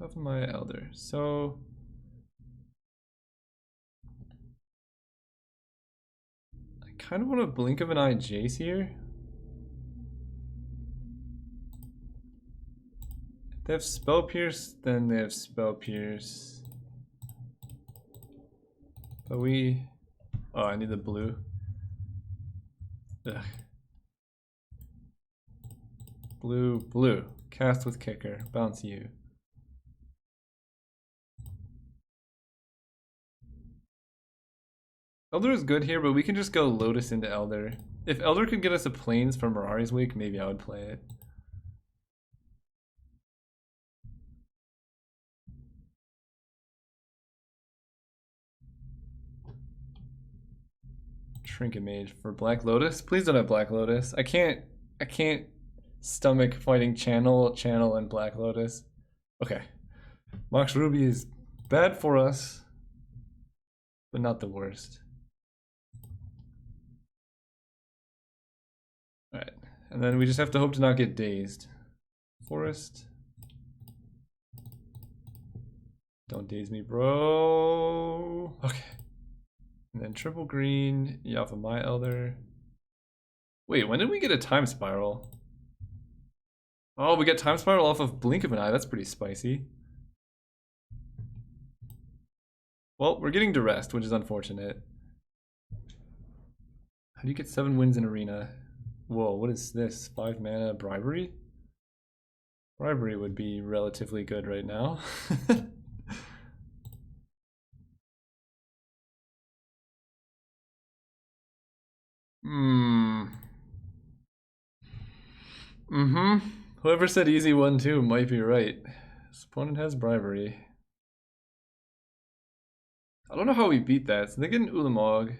Speaker 1: Of my Elder. So I kind of want to blink of an eye Jace here. If they have Spell Pierce, then they have Spell Pierce. But we... Oh, I need the blue. Ugh. Blue, blue. Cast with Kicker. Bounce you. Elder is good here, but we can just go Lotus into Elder. If Elder could get us a Plains for Mirari's Wake, maybe I would play it. Trinket Mage for Black Lotus. Please don't have Black Lotus. I can't stomach fighting Channel, and Black Lotus. Okay. Mox Ruby is bad for us, but not the worst. Alright. And then we just have to hope to not get dazed. Forest. Don't daze me, bro. Okay. And then triple green, you off of my Elder. Wait, when did we get a time spiral? Oh, we got time spiral off of Blink of an Eye. That's pretty spicy. Well, we're getting duressed, which is unfortunate. How do you get 7 wins in Arena? Whoa, what is this? 5 mana bribery? Bribery would be relatively good right now. Whoever said easy 1-2 might be right. This opponent has bribery. I don't know how we beat that. So they get an Ulamog.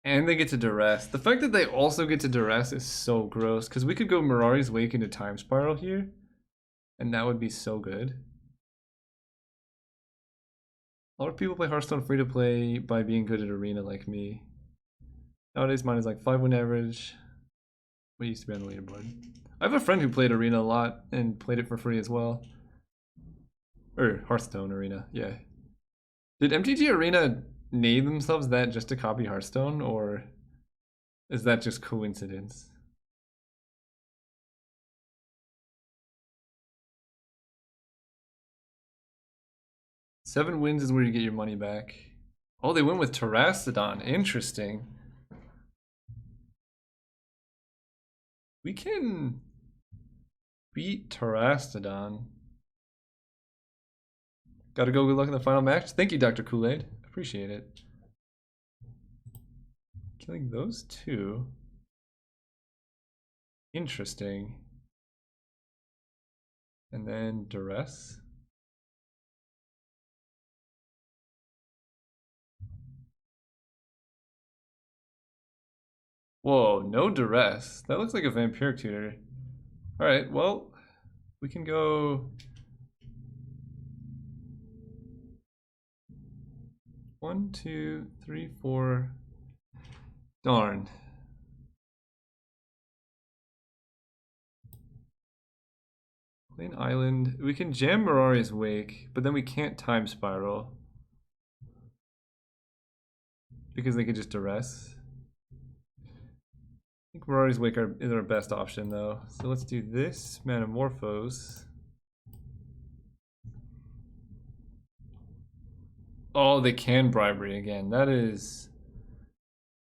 Speaker 1: And they get to duress. The fact that they also get to duress is so gross, because we could go Mirari's Wake into Time Spiral here, and that would be so good. A lot of people play Hearthstone free to play by being good at Arena like me. Nowadays mine is like 5 win average. What used to be on the leaderboard? I have a friend who played Arena a lot and played it for free as well. Or Hearthstone Arena, yeah. Did MTG Arena name themselves that just to copy Hearthstone, or is that just coincidence? Seven wins is where you get your money back. Oh, they went with Terrastodon. Interesting. We can beat Terrastodon. Gotta go. Good luck in the final match. Thank you, Dr. Kool-Aid. Appreciate it. Killing those two. Interesting. And then Duress. Whoa, no Duress. That looks like a Vampiric Tutor. Alright, well, we can go... 1, 2, 3, 4. Darn. Plain Island. We can jam Mirari's Wake, but then we can't Time Spiral. Because they could just Duress. I think Mirari's Wake is our best option though. So let's do this, Metamorphose. Oh, they can Bribery again. That is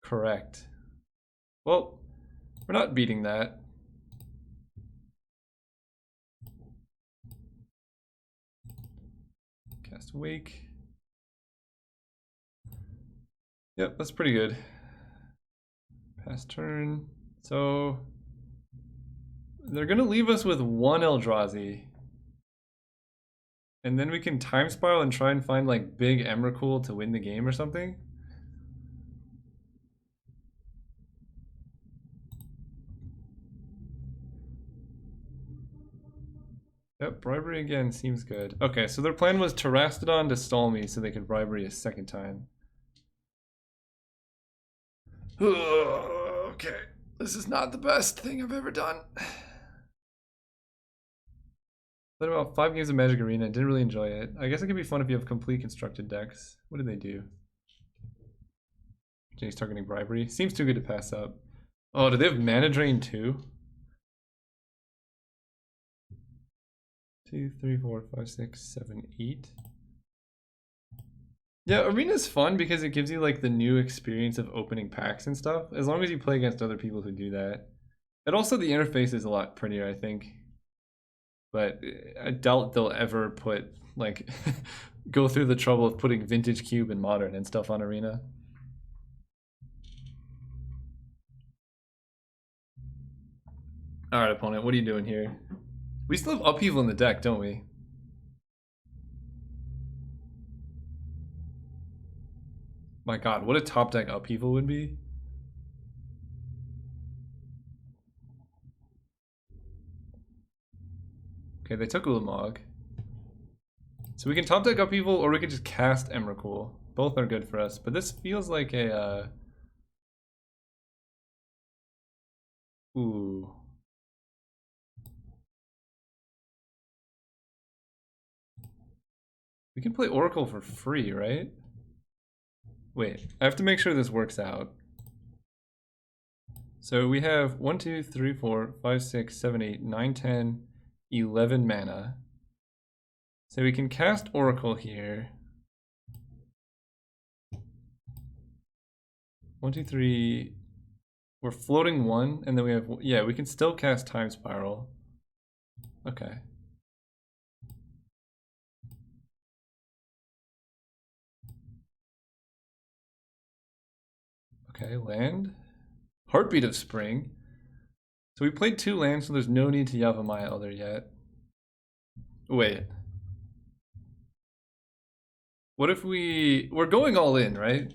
Speaker 1: correct. Well, we're not beating that. Cast Wake. Yep, that's pretty good. Pass turn. So they're gonna leave us with one Eldrazi. And then we can Time Spiral and try and find like big Emrakul to win the game or something. Yep, Bribery again seems good. Okay, so their plan was Terrastodon to stall me so they could Bribery a second time. Okay, this is not the best thing I've ever done. Played about 5 games of Magic Arena, didn't really enjoy it. I guess it could be fun if you have complete constructed decks. What did they do? Jake's targeting Bribery. Seems too good to pass up. Oh, do they have Mana Drain too? 2, 3, 4, 5, 6, 7, 8. Yeah, Arena's fun because it gives you like the new experience of opening packs and stuff, as long as you play against other people who do that. And also the interface is a lot prettier, I think. But I doubt they'll ever put, like, go through the trouble of putting Vintage Cube and Modern and stuff on Arena. Alright, opponent, what are you doing here? We still have Upheaval in the deck, don't we? My god, what a top deck Upheaval would be. Okay, they took Ulamog. So we can top deck Upheaval or we could just cast Emrakul. Both are good for us, but this feels like a ooh. We can play Oracle for free, right? Wait, I have to make sure this works out. So we have 1, 2, 3, 4, 5, 6, 7, 8, 9, 10, 11 mana. So we can cast Oracle here. 1, 2, 3. We're floating 1, and then we have, yeah, we can still cast Time Spiral. Okay. Okay, land. Heartbeat of Spring. So we played 2 lands, so there's no need to Yavimaya Elder yet. Wait. What if we're going all in, right?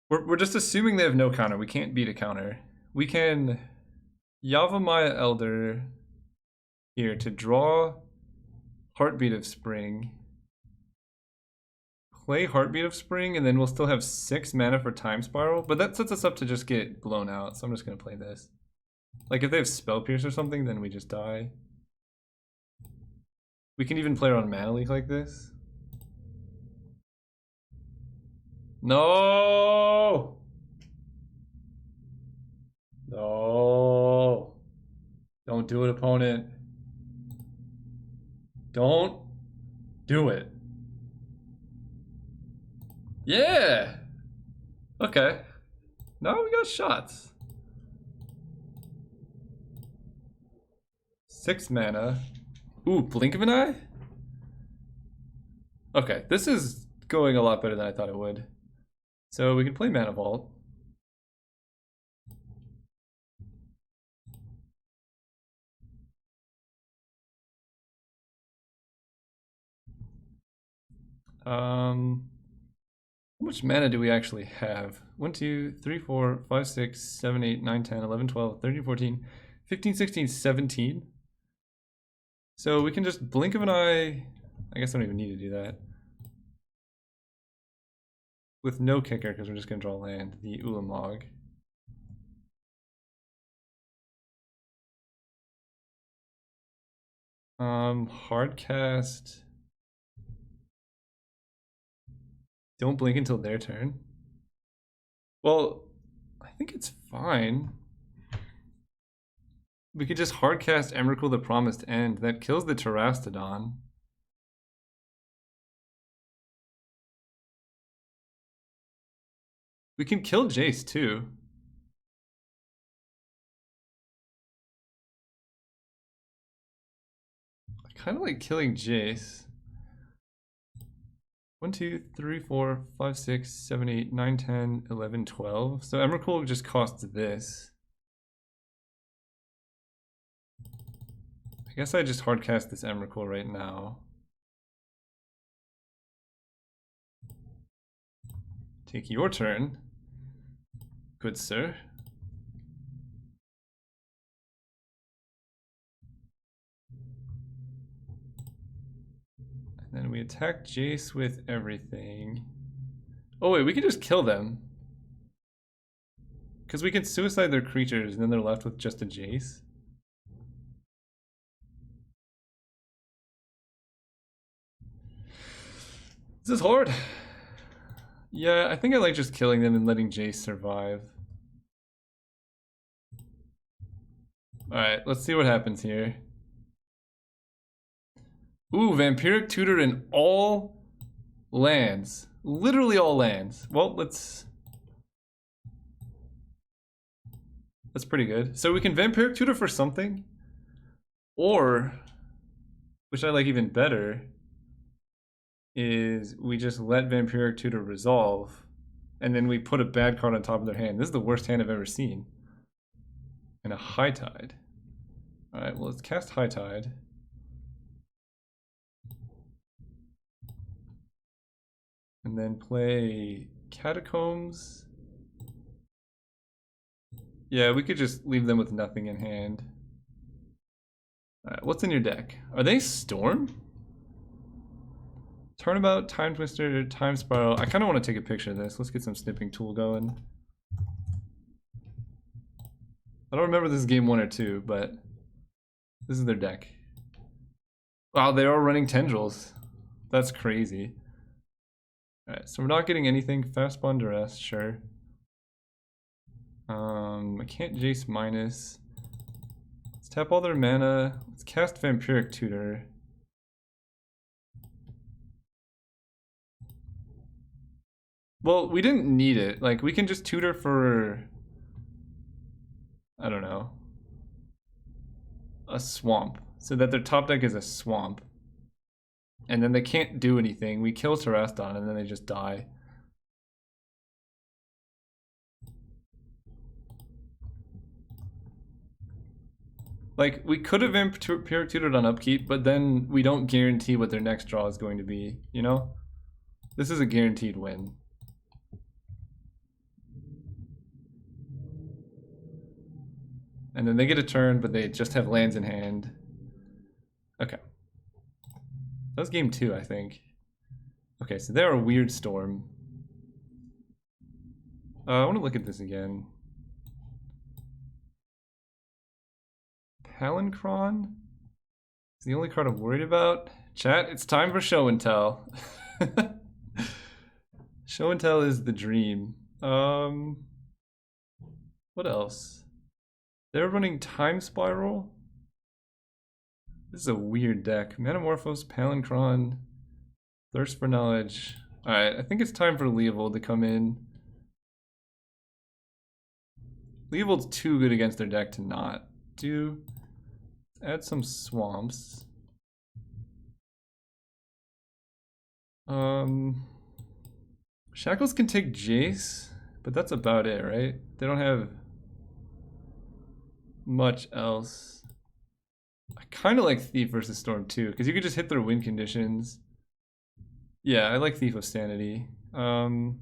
Speaker 1: We're just assuming they have no counter. We can't beat a counter. We can Yavimaya Elder here to draw Heartbeat of Spring. play Heartbeat of Spring, and then we'll still have 6 mana for Time Spiral, but that sets us up to just get blown out, so I'm just gonna play this. Like, if they have Spell Pierce or something, then we just die. We can even play around Mana Leak like this. No! No! Don't do it, opponent. Don't do it. Yeah! Okay. Now we got shots. 6 mana. Ooh, Blink of an Eye? Okay, this is going a lot better than I thought it would. So we can play Mana Vault. How much mana do we actually have? 1, 2, 3, 4, 5, 6, 7, 8, 9, 10, 11, 12, 13, 14, 15, 16, 17. So we can just Blink of an Eye. I guess I don't even need to do that. With no kicker, because we're just going to draw land. The Ulamog. Hardcast. Don't blink until their turn. Well, I think it's fine. We could just hardcast Emrakul the Promised End. That kills the Terastodon. We can kill Jace too. I kind of like killing Jace. 1, 2, 3, 4, 5, 6, 7, 8, 9, 10, 11, 12. So Emrakul just costs this. I guess I just hardcast this Emrakul right now. Take your turn, good sir. And then we attack Jace with everything. Oh wait, we can just kill them. Because we can suicide their creatures and then they're left with just a Jace. This is hard. Yeah, I think I like just killing them and letting Jace survive. Alright, let's see what happens here. Ooh, Vampiric Tutor in all lands. Literally all lands. Well, that's pretty good. So we can Vampiric Tutor for something. Or, which I like even better, is we just let Vampiric Tutor resolve, and then we put a bad card on top of their hand. This is the worst hand I've ever seen. And a High Tide. Alright, well, let's cast High Tide. And then play Catacombs. Yeah, we could just leave them with nothing in hand. Alright, what's in your deck? Are they Storm? Turnabout, Time Twister, Time Spiral. I kind of want to take a picture of this. Let's get some snipping tool going. I don't remember this is game 1 or 2, but this is their deck. Wow, they are running Tendrils. That's crazy. Alright, so we're not getting anything. Fast Spawn Duress, sure. I can't Jace minus. Let's tap all their mana. Let's cast Vampiric Tutor. Well, we didn't need it. Like, we can just tutor for, I don't know, a swamp. So that their top deck is a swamp. And then they can't do anything. We kill Terastodon and then they just die. Like, we could have Vampiric Tutored on upkeep, but then we don't guarantee what their next draw is going to be, you know? This is a guaranteed win. And then they get a turn, but they just have lands in hand. Okay. That was game 2, I think. Okay, so they're a weird storm. I want to look at this again. Palancron is the only card I'm worried about. Chat, it's time for show and tell. Show and tell is the dream. What else? They're running Time Spiral. This is a weird deck. Metamorphose, Palancron, Thirst for Knowledge. Alright, I think it's time for Leovold to come in. Leovold's too good against their deck to not do. Add some swamps. Shackles can take Jace, but that's about it, right? They don't have much else. I kind of like Thief versus Storm too, because you could just hit their win conditions. Yeah, I like Thief of Sanity. Do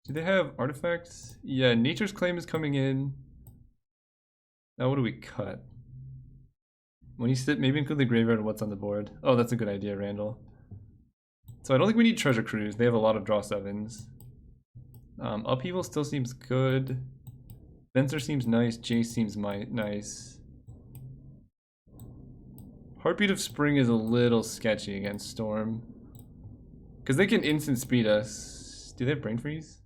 Speaker 1: they have artifacts? Yeah, Nature's Claim is coming in. Now what do we cut? When you sit, maybe include the graveyard and what's on the board. Oh, that's a good idea, Randall. So I don't think we need Treasure Cruise. They have a lot of draw sevens. Upheaval still seems good. Fencer seems nice. Jace seems nice. Heartbeat of Spring is a little sketchy against Storm. Because they can instant speed us. Do they have Brain Freeze?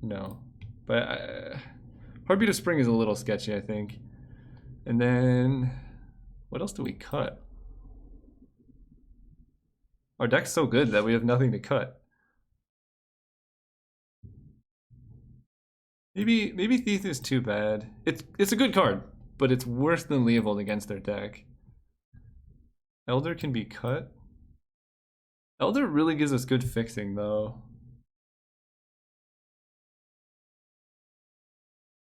Speaker 1: No. But Heartbeat of Spring is a little sketchy, I think. And then what else do we cut? Our deck's so good that we have nothing to cut. Maybe Thief is too bad. It's a good card, but it's worse than Leovold against their deck. Elder can be cut. Elder really gives us good fixing though.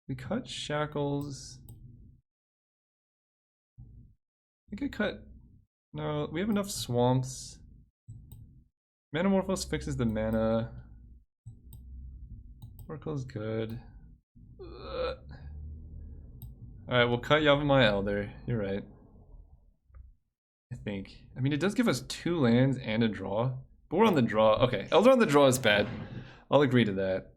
Speaker 1: We cut Shackles. I think I cut. No, we have enough swamps. Metamorphose fixes the mana. Oracle's good. Alright, we'll cut Yavimaya Elder. You're right. I think. I mean, it does give us 2 lands and a draw. But we're on the draw. Okay, Elder on the draw is bad. I'll agree to that.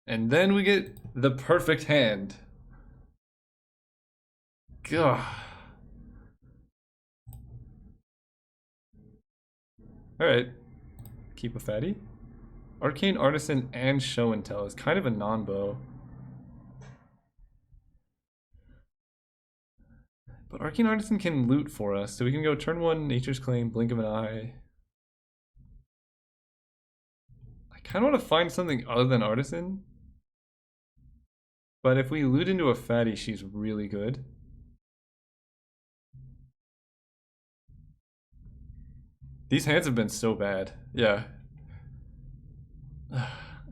Speaker 1: And then we get the perfect hand. Gah. Alright. Keep a fatty. Arcane Artisan and Show and Tell is kind of a non-bow. But Arcane Artisan can loot for us, so we can go turn 1, Nature's Claim, Blink of an Eye. I kind of want to find something other than Artisan. But if we loot into a fatty, she's really good. These hands have been so bad. Yeah. I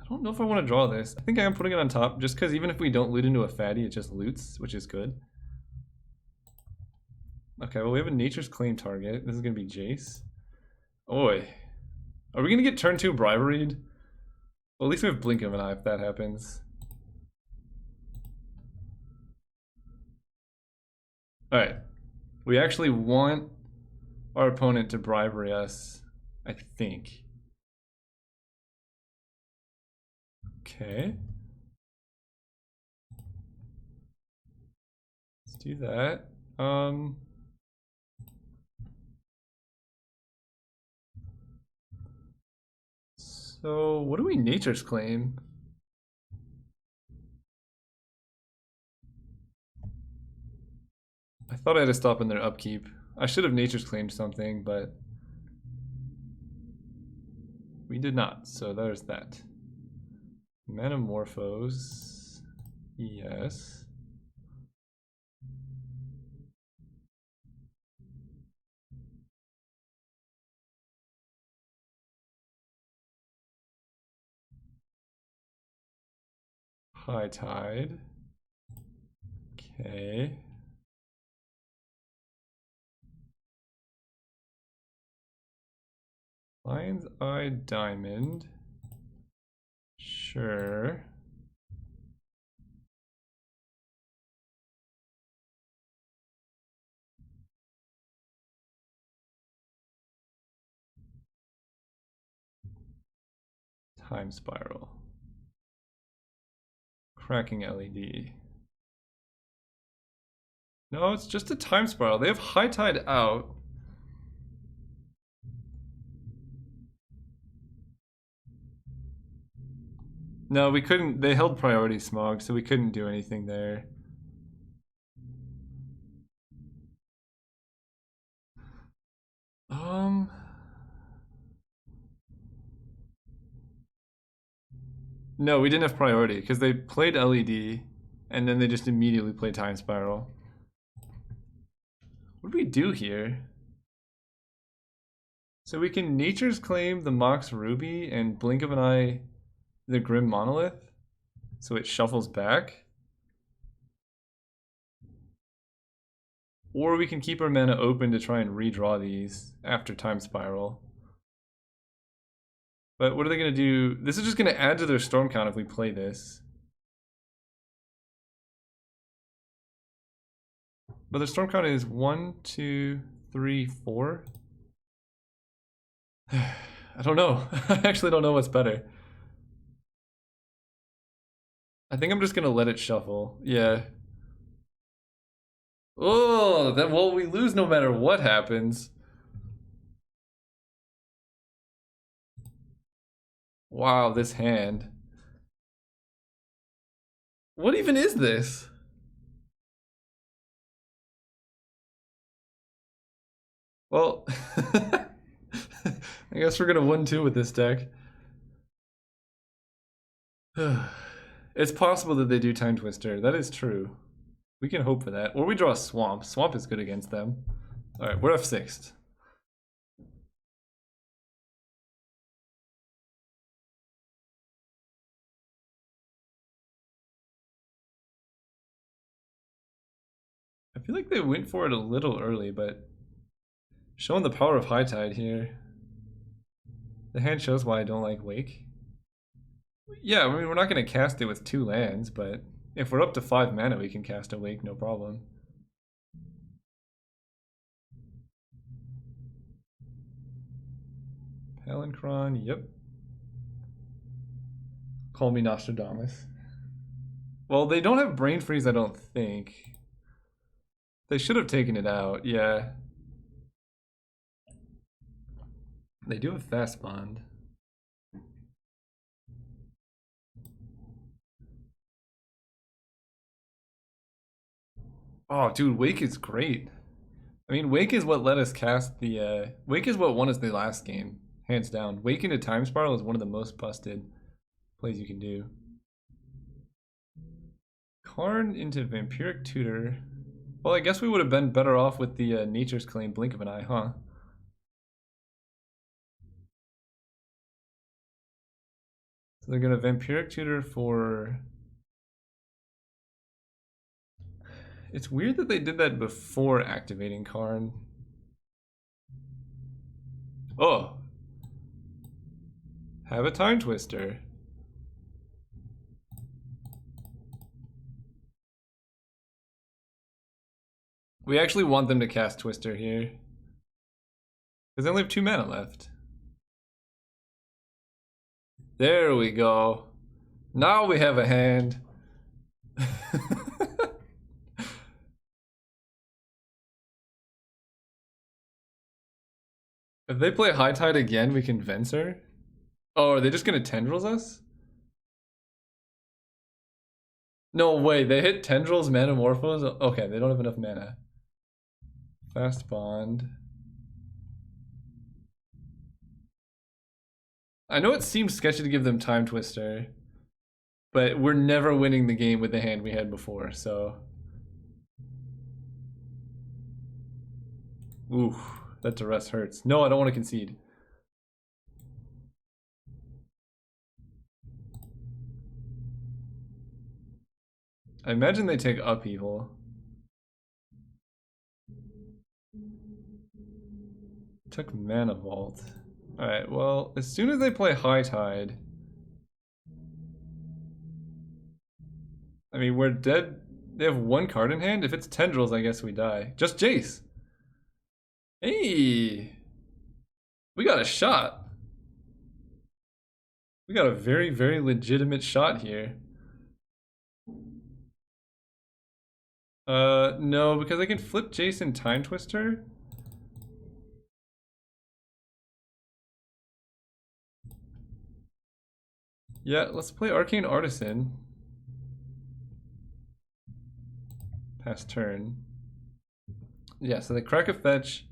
Speaker 1: don't know if I want to draw this. I think I am putting it on top just because even if we don't loot into a fatty, it just loots, which is good. Okay, well we have a Nature's Claim target. This is going to be Jace. Oi. Are we going to get turn 2 Briberied? Well, at least we have Blink of an Eye if that happens. Alright. We actually want our opponent to bribery us, I think. Okay. Let's do that. So what do we Nature's Claim? I thought I had to stop in their upkeep. I should have Nature's Claimed something, but we did not, so there's that. Metamorphose, yes. High Tide. Okay. Lion's Eye Diamond. Sure. Time Spiral. Cracking LED. No, it's just a Time Spiral. They have High Tide out. No, we couldn't. They held priority smog, so we couldn't do anything there. No, we didn't have priority because they played LED and then they just immediately played Time Spiral. What do we do here? So we can Nature's Claim the Mox Ruby and Blink of an Eye the Grim Monolith. So it shuffles back. Or we can keep our mana open to try and redraw these after Time Spiral. But what are they going to do? This is just going to add to their storm count if we play this. But their storm count is 1, 2, 3, 4. I don't know. I actually don't know what's better. I think I'm just going to let it shuffle. Yeah. Oh, then well, we lose no matter what happens. Wow, this hand. What even is this? Well, I guess we're gonna 1-2 with this deck. It's possible that they do Time Twister. That is true. We can hope for that. Or we draw a Swamp. Swamp is good against them. Alright, we're F6'd. I feel like they went for it a little early, but showing the power of High Tide here. The hand shows why I don't like Wake. Yeah, I mean, we're not going to cast it with 2 lands, but if we're up to 5 mana, we can cast a Wake, no problem. Palancron, yep. Call me Nostradamus. Well, they don't have Brain Freeze, I don't think. They should have taken it out, yeah. They do have Fast Bond. Oh, dude, Wake is great. I mean, Wake is what let us cast the, Wake is what won us the last game, hands down. Wake into Time Spiral is one of the most busted plays you can do. Karn into Vampiric Tutor. Well, I guess we would have been better off with the Nature's Claim Blink of an Eye, huh? So they're gonna Vampiric Tutor for... It's weird that they did that before activating Karn. Oh! Have a Time Twister. We actually want them to cast Twister here. Because they only have 2 mana left. There we go. Now we have a hand. If they play High Tide again, we can Venser. Oh, are they just gonna Tendrils us? No way, they hit Tendrils, Manamorphose? Okay, they don't have enough mana. Fast Bond. I know it seems sketchy to give them Time Twister, but we're never winning the game with the hand we had before, so... Oof, that duress hurts. No, I don't want to concede. I imagine they take Upheaval. Took Mana Vault. Alright, well, as soon as they play High Tide... I mean, we're dead. They have 1 card in hand. If it's Tendrils, I guess we die. Just Jace! Hey! We got a shot! We got a very, very legitimate shot here. No, because I can flip Jason Time Twister. Yeah, let's play Arcane Artisan. Pass turn. Yeah, so they crack a fetch,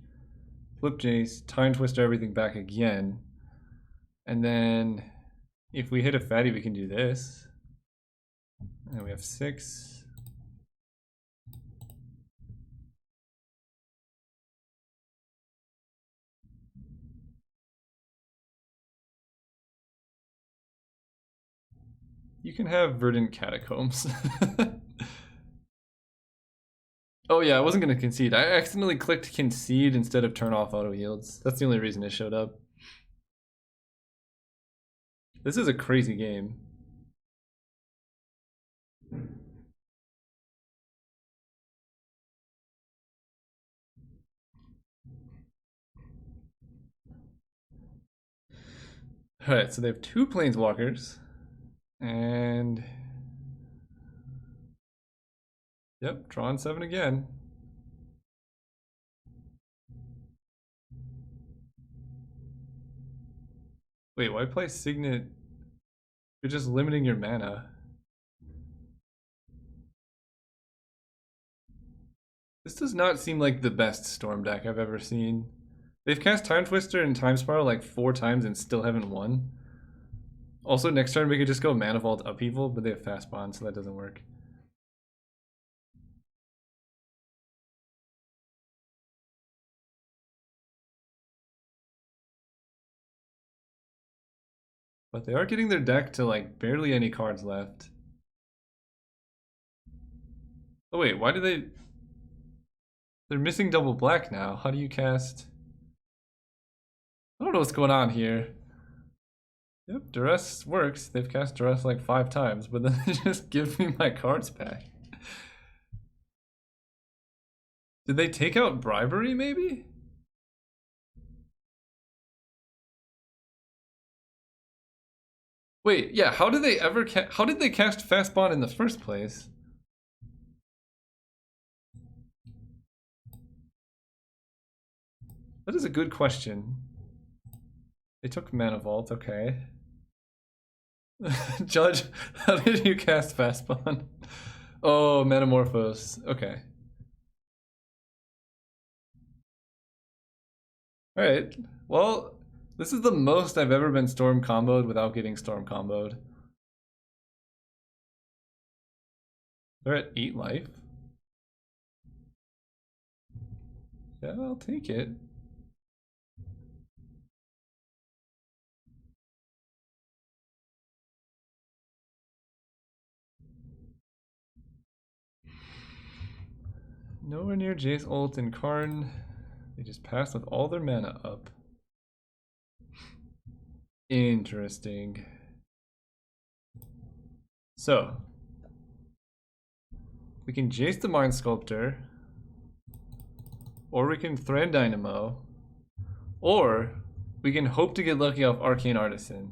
Speaker 1: flip Jace, Time Twister everything back again. And then if we hit a fatty, we can do this. And we have 6. You can have Verdant Catacombs. Oh yeah, I wasn't gonna concede. I accidentally clicked concede instead of turn off auto yields. That's the only reason it showed up. This is a crazy game. Alright, so they have 2 planeswalkers. And yep, drawing 7 again. Wait, why play Signet? You're just limiting your mana. This does not seem like the best Storm deck I've ever seen. They've cast Time Twister and Time Spiral like 4 times and still haven't won. Also, next turn we could just go Mana Vault Upheaval, but they have Fast Bond, so that doesn't work. But they are getting their deck to like barely any cards left. Oh wait, why do they... They're missing double black now. How do you cast... I don't know what's going on here. Yep, Duress works. They've cast Duress like 5 times, but then they just give me my cards back. Did they take out Bribery, maybe? Wait, yeah, how did they ever how did they cast Fast Bond in the first place? That is a good question. They took Mana Vault, okay. Judge, how did you cast Fast Bond? Oh, Metamorphose, okay. Alright, well, this is the most I've ever been Storm comboed without getting Storm comboed. They're at 8 life. Yeah, I'll take it. Nowhere near Jace ult and Karn. They just passed with all their mana up. Interesting. So, we can Jace the Mind Sculptor, or we can Thread Dynamo, or we can hope to get lucky off Arcane Artisan.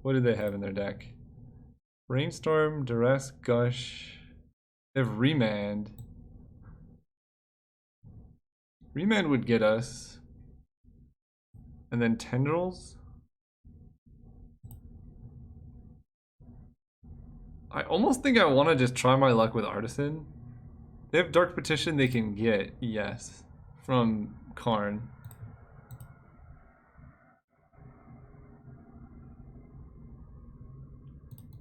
Speaker 1: What do they have in their deck? Brainstorm, Duress, Gush. They have Remand. Remand would get us. And then Tendrils. I almost think I want to just try my luck with Artisan. They have Dark Petition they can get, yes, from Karn.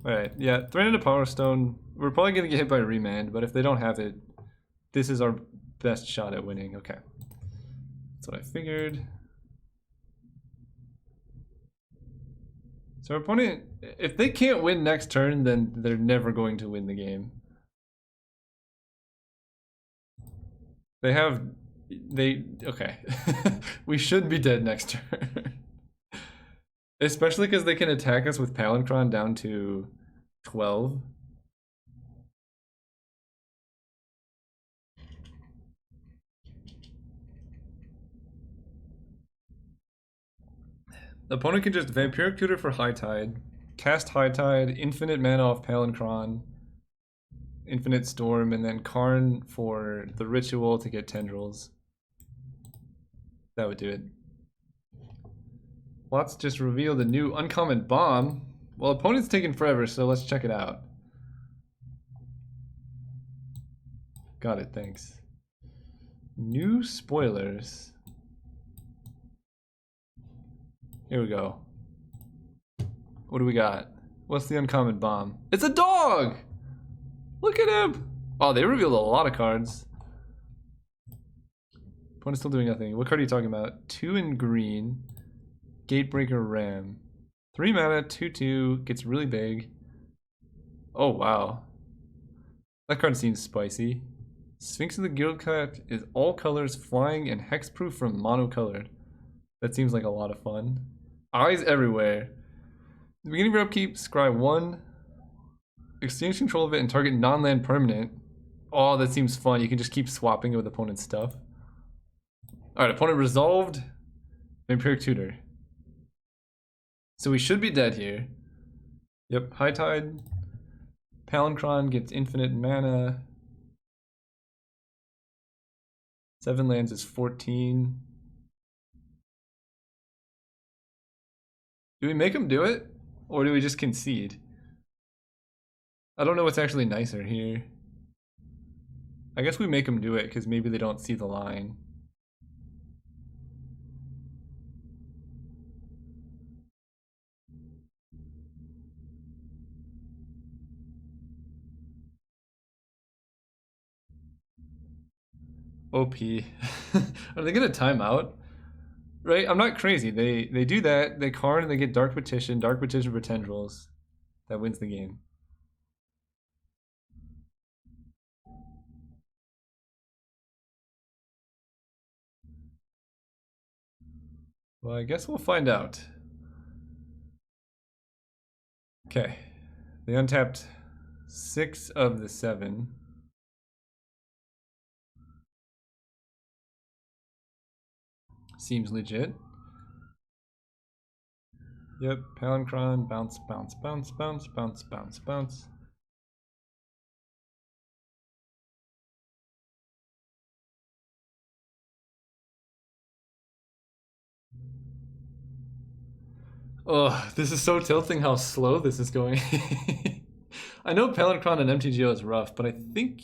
Speaker 1: Alright, yeah, Thread into Power Stone. We're probably going to get hit by Remand, but if they don't have it, this is our best shot at winning. Okay. That's what I figured. So our opponent, if they can't win next turn, then they're never going to win the game. Okay. We should be dead next turn. Especially because they can attack us with Palinchron down to 12. Opponent can just Vampiric Tutor for High Tide, cast High Tide, infinite mana off Palinchron, infinite Storm, and then Karn for the Ritual to get Tendrils. That would do it. Watts just revealed a new uncommon bomb. Well, opponent's taking forever, so let's check it out. Got it, thanks. New spoilers. Here we go. What do we got? What's the uncommon bomb? It's a dog! Look at him! Oh, they revealed a lot of cards. Opponent's still doing nothing. What card are you talking about? 2 in green. Gatebreaker Ram. 3 mana, 2/2, gets really big. Oh, wow. That card seems spicy. Sphinx of the Guildcat is all colors, flying, and hexproof from monocolored. That seems like a lot of fun. Eyes everywhere. The beginning of your upkeep, scry 1. Exchange control of it and target non-land permanent. Oh, that seems fun. You can just keep swapping it with opponent's stuff. Alright, opponent resolved. Vampiric Tutor. So we should be dead here. Yep, High Tide. Palinchron gets infinite mana. 7 lands is 14. Do we make him do it? Or do we just concede? I don't know what's actually nicer here. I guess we make him do it because maybe they don't see the line. OP. Are they gonna time out? Right? I'm not crazy. They do that, they Karn and they get Dark Petition for Tendrils. That wins the game. Well, I guess we'll find out. Okay. They untapped 6 of the 7. Seems legit. Yep, Palinchron, bounce, bounce, bounce, bounce, bounce, bounce, bounce. Oh, this is so tilting how slow this is going. I know Palinchron and MTGO is rough, but I think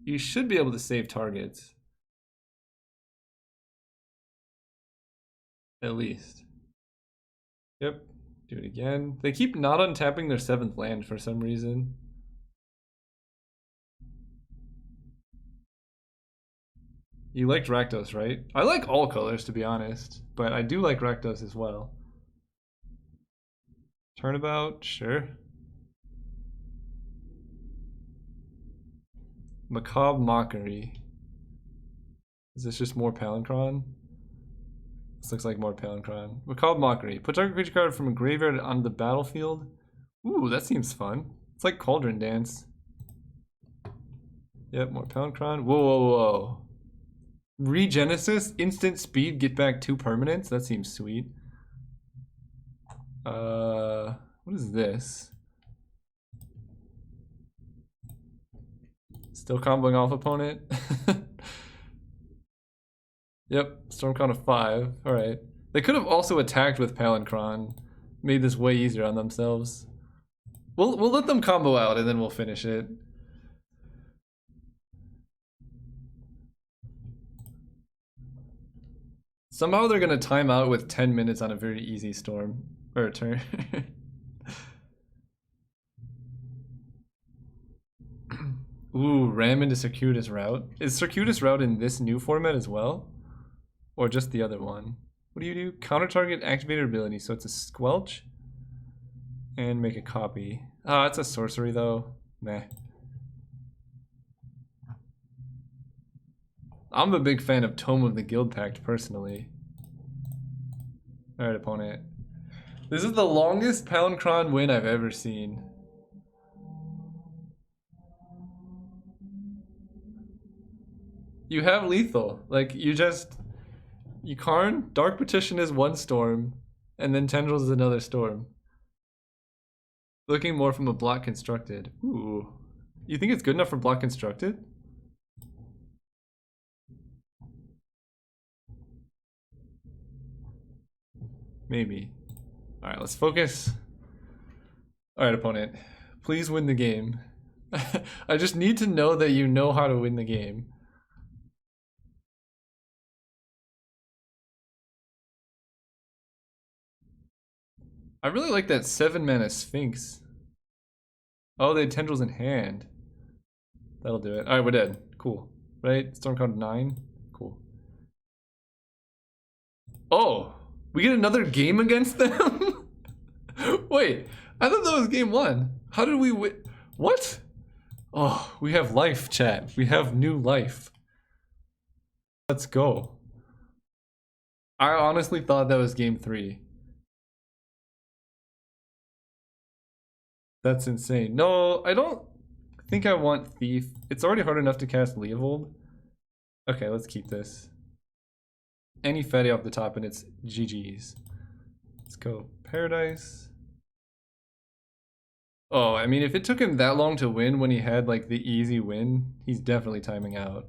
Speaker 1: you should be able to save targets. At least. Yep. Do it again. They keep not untapping their 7th land for some reason. You liked Rakdos, right? I like all colors, to be honest, but I do like Rakdos as well. Turnabout, sure. Macabre Mockery. Is this just more Palinchron? This looks like more Palinchron. Macabre Mockery. Put target creature card from a graveyard on the battlefield. Ooh, that seems fun. It's like Cauldron Dance. Yep, more Palinchron. Whoa, whoa, whoa. Regenesis, instant speed, get back 2 permanents. That seems sweet. What is this? Still comboing off opponent. Yep, Stormcon of 5. Alright. They could have also attacked with Palinchron. Made this way easier on themselves. We'll let them combo out and then we'll finish it. Somehow they're gonna time out with 10 minutes on a very easy storm. Or turn. Ooh, ram into Circuitous Route. Is Circuitous Route in this new format as well? Or just the other one? What do you do? Counter target activator ability. So it's a Squelch. And make a copy. Ah, it's a sorcery though. Meh. I'm a big fan of Tome of the Guild Pact personally. Alright, opponent. This is the longest Palinchron win I've ever seen. You have lethal. Like, you Karn, Dark Petition is 1 storm, And then Tendrils is another storm. Looking more from a block constructed. Ooh. You think it's good enough for block constructed? Maybe. Alright, let's focus. Alright, opponent. Please win the game. I just need to know that you know how to win the game. I really like that 7-mana Sphinx. Oh, they had Tendrils in hand. That'll do it. Alright, we're dead. Cool. Right? Storm count 9? Cool. Oh! We get another game against them? Wait, I thought that was game 1. How did we win? What? Oh, we have life, chat. We have new life. Let's go. I honestly thought that was game 3. That's insane. No, I don't think I want Thief. It's already hard enough to cast Leovold. Okay, let's keep this. Any fatty off the top and it's GG's. Let's go Paradise. Oh, I mean, if it took him that long to win when he had like the easy win, he's definitely timing out.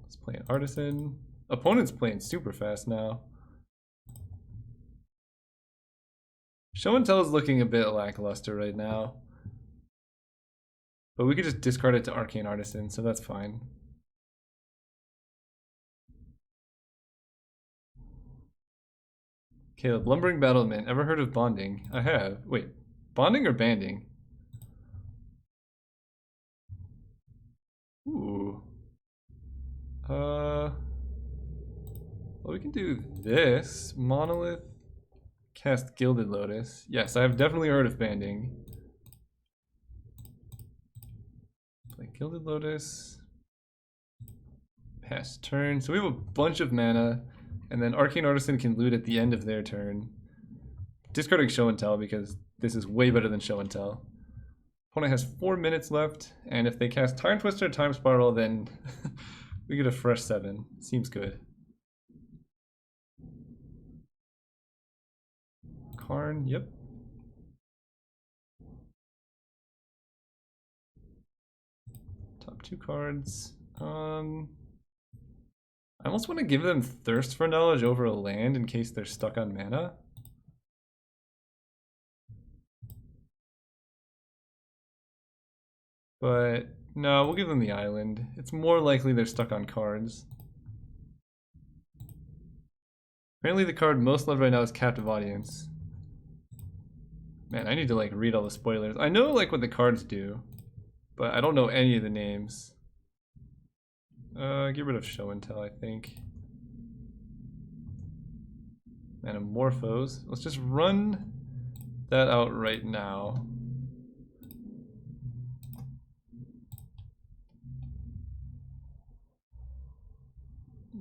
Speaker 1: Let's play an Artisan. Opponent's playing super fast now. Show and Tell is looking a bit lackluster right now. But we could just discard it to Arcane Artisan, so that's fine. Caleb, Lumbering Battlement. Ever heard of bonding? I have. Wait, bonding or banding? Ooh. Well, we can do this. Monolith. Cast Gilded Lotus. Yes, I have definitely heard of banding. Play Gilded Lotus. Pass turn. So we have a bunch of mana, and then Arcane Artisan can loot at the end of their turn. Discarding Show and Tell because this is way better than Show and Tell. Opponent has 4 minutes left, and if they cast Time Twister, Time Spiral, then we get a fresh 7. Seems good. Karn, yep. Top 2 cards. I almost want to give them Thirst for Knowledge over a land in case they're stuck on mana. But no, we'll give them the island. It's more likely they're stuck on cards. Apparently the card most loved right now is Captive Audience. Man, I need to like read all the spoilers. I know like what the cards do, but I don't know any of the names. Get rid of Show and Tell, I think. Metamorphose. Let's just run that out right now.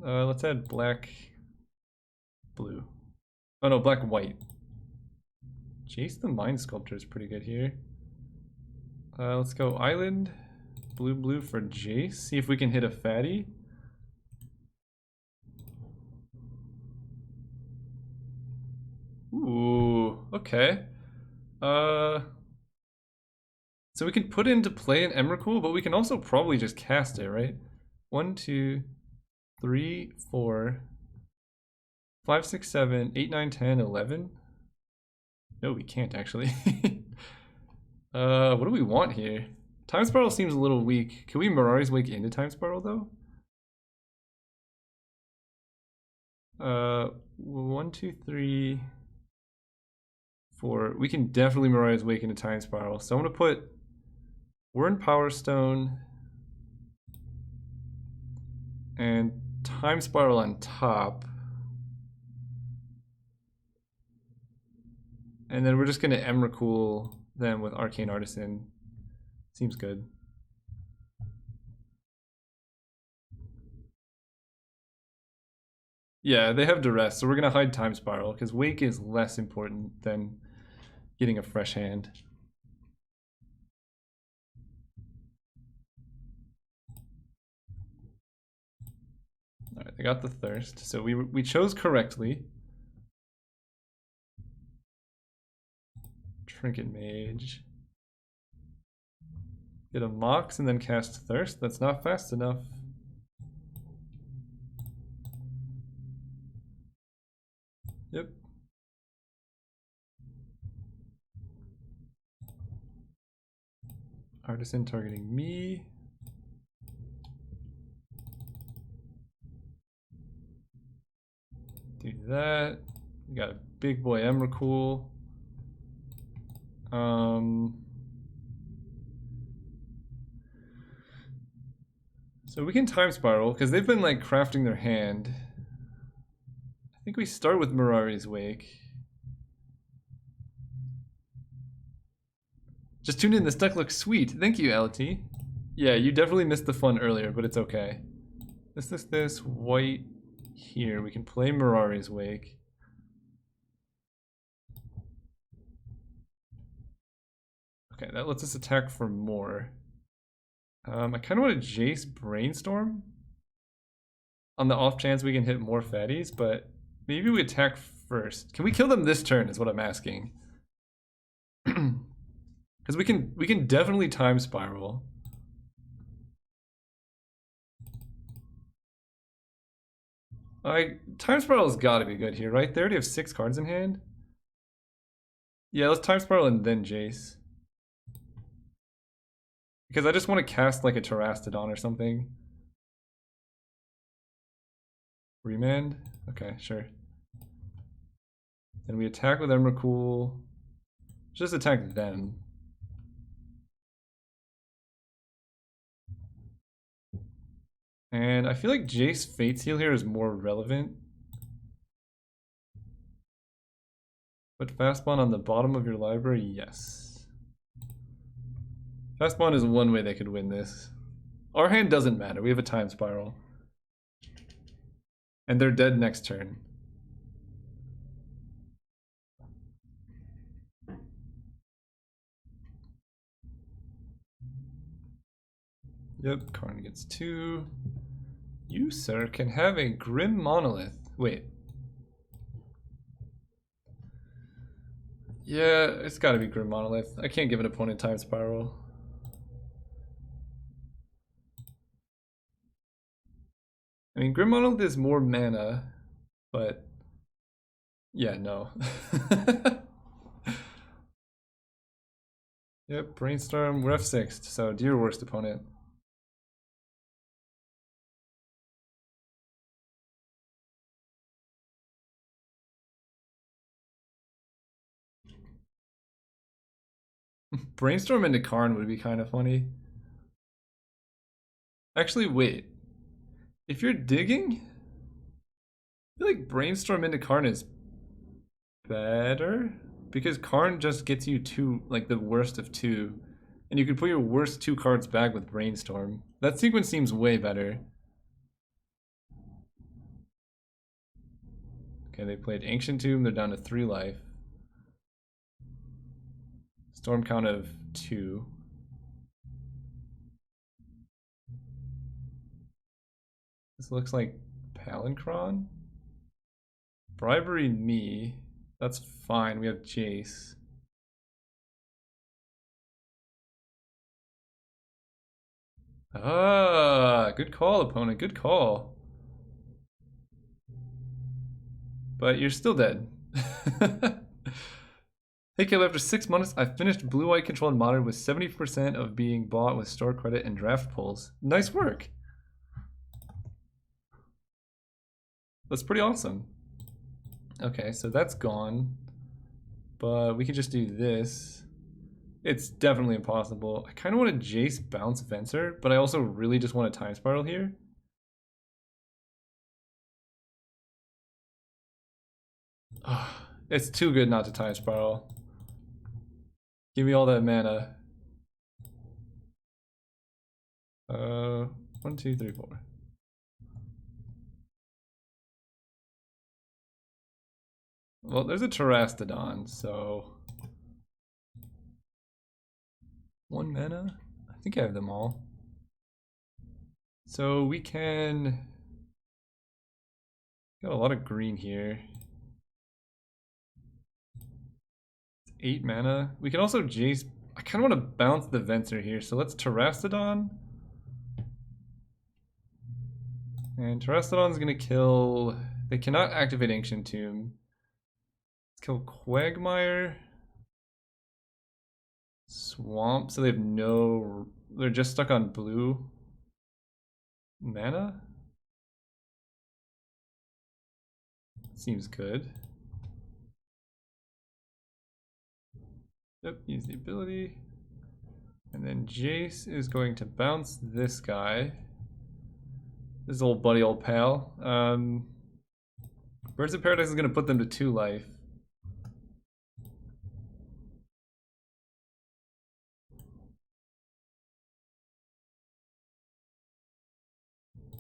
Speaker 1: Let's add black, blue. Oh no, black, white. Jace the Mind Sculptor is pretty good here. Let's go Island, blue, blue for Jace. See if we can hit a fatty. Ooh, okay. So we can put into play an Emrakul, but we can also probably just cast it, right? 1, 2, 3, 4, 5, 6, 7, 8, 9, 10, 11. No, we can't actually. What do we want here? Time Spiral seems a little weak. Can we Mirari's Wake into Time Spiral though? 1, 2, 3, 4. We can definitely Mirari's Wake into Time Spiral. So I'm gonna put Wyrn Power Stone and Time Spiral on top. And then we're just gonna Emrakul them with Arcane Artisan. Seems good. Yeah, they have Duress, so we're gonna hide Time Spiral because Wake is less important than getting a fresh hand. All right, they got the Thirst, so we chose correctly. Trinket Mage. Get a Mox and then cast Thirst. That's not fast enough. Yep. Artisan targeting me. Do that. We got a big boy Emrakul. So we can time spiral because they've been like crafting their hand. I think we start with Mirari's Wake. Just tune in, this deck looks sweet. Thank you, LT. Yeah, you definitely missed the fun earlier, but it's okay. This, white here. We can play Mirari's Wake. Okay, that lets us attack for more. I kind of want to Jace Brainstorm on the off chance we can hit more fatties, but maybe we attack first. Can we kill them this turn is what I'm asking. Because we can definitely time spiral. Time spiral has got to be good here, right? They already have 6 cards in hand. Yeah, let's time spiral and then Jace. Because I just want to cast like a Terastodon or something. Remand? Okay, sure. Then we attack with Emrakul. Just attack them. And I feel like Jace Fate's Heal here is more relevant. Put Fastbond on the bottom of your library? Yes. Fastbond is one way they could win this. Our hand doesn't matter. We have a time spiral. And they're dead next turn. Yep, Karn gets 2. You, sir, can have a Grim Monolith. Wait. Yeah, it's gotta be Grim Monolith. I can't give an opponent time spiral. I mean, Grim Monolith is more mana, but yeah, no. Yep, Brainstorm, we're F6'd, so do your worst opponent. Brainstorm into Karn would be kind of funny. Actually, wait. If you're digging, I feel like Brainstorm into Karn is better because Karn just gets you 2, like the worst of 2, and you can put your worst 2 cards back with Brainstorm. That sequence seems way better. Okay, they played Ancient Tomb. They're down to 3 life. Storm count of 2. This looks like Palinchron. Bribery me. That's fine. We have Jace. Ah, good call, opponent. Good call. But you're still dead. Hey Caleb, after 6 months, I finished Blue-White Controlled Modern with 70% of being bought with store credit and draft pulls. Nice work. That's pretty awesome. Okay, so that's gone. But we can just do this. It's definitely impossible. I kind of want to Jace bounce Venser, but I also really just want a time spiral here. It's too good not to time spiral. Give me all that mana. 1, 2, 3, 4. Well, there's a Terastodon, so 1 mana. I think I have them all. So we can got a lot of green here. 8 mana. We can also Jace. I kind of want to bounce the Venser here, so let's Terastodon. And Terastodon's gonna kill. They cannot activate Ancient Tomb. Let's kill Quagmire. Swamp, so they have no. They're just stuck on blue mana. Seems good. Yep, use the ability. And then Jace is going to bounce this guy. This old buddy, old pal. Birds of Paradise is going to put them to 2 life.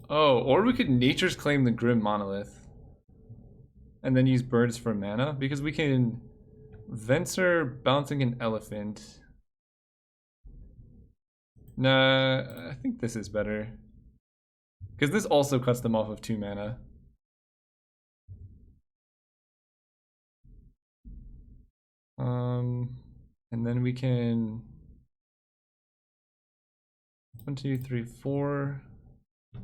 Speaker 1: Oh, or we could Nature's Claim the Grim Monolith. And then use birds for mana, because we can Venser bouncing an elephant. Nah, I think this is better. Because this also cuts them off of 2 mana. And then we can 1, 2, 3, 4.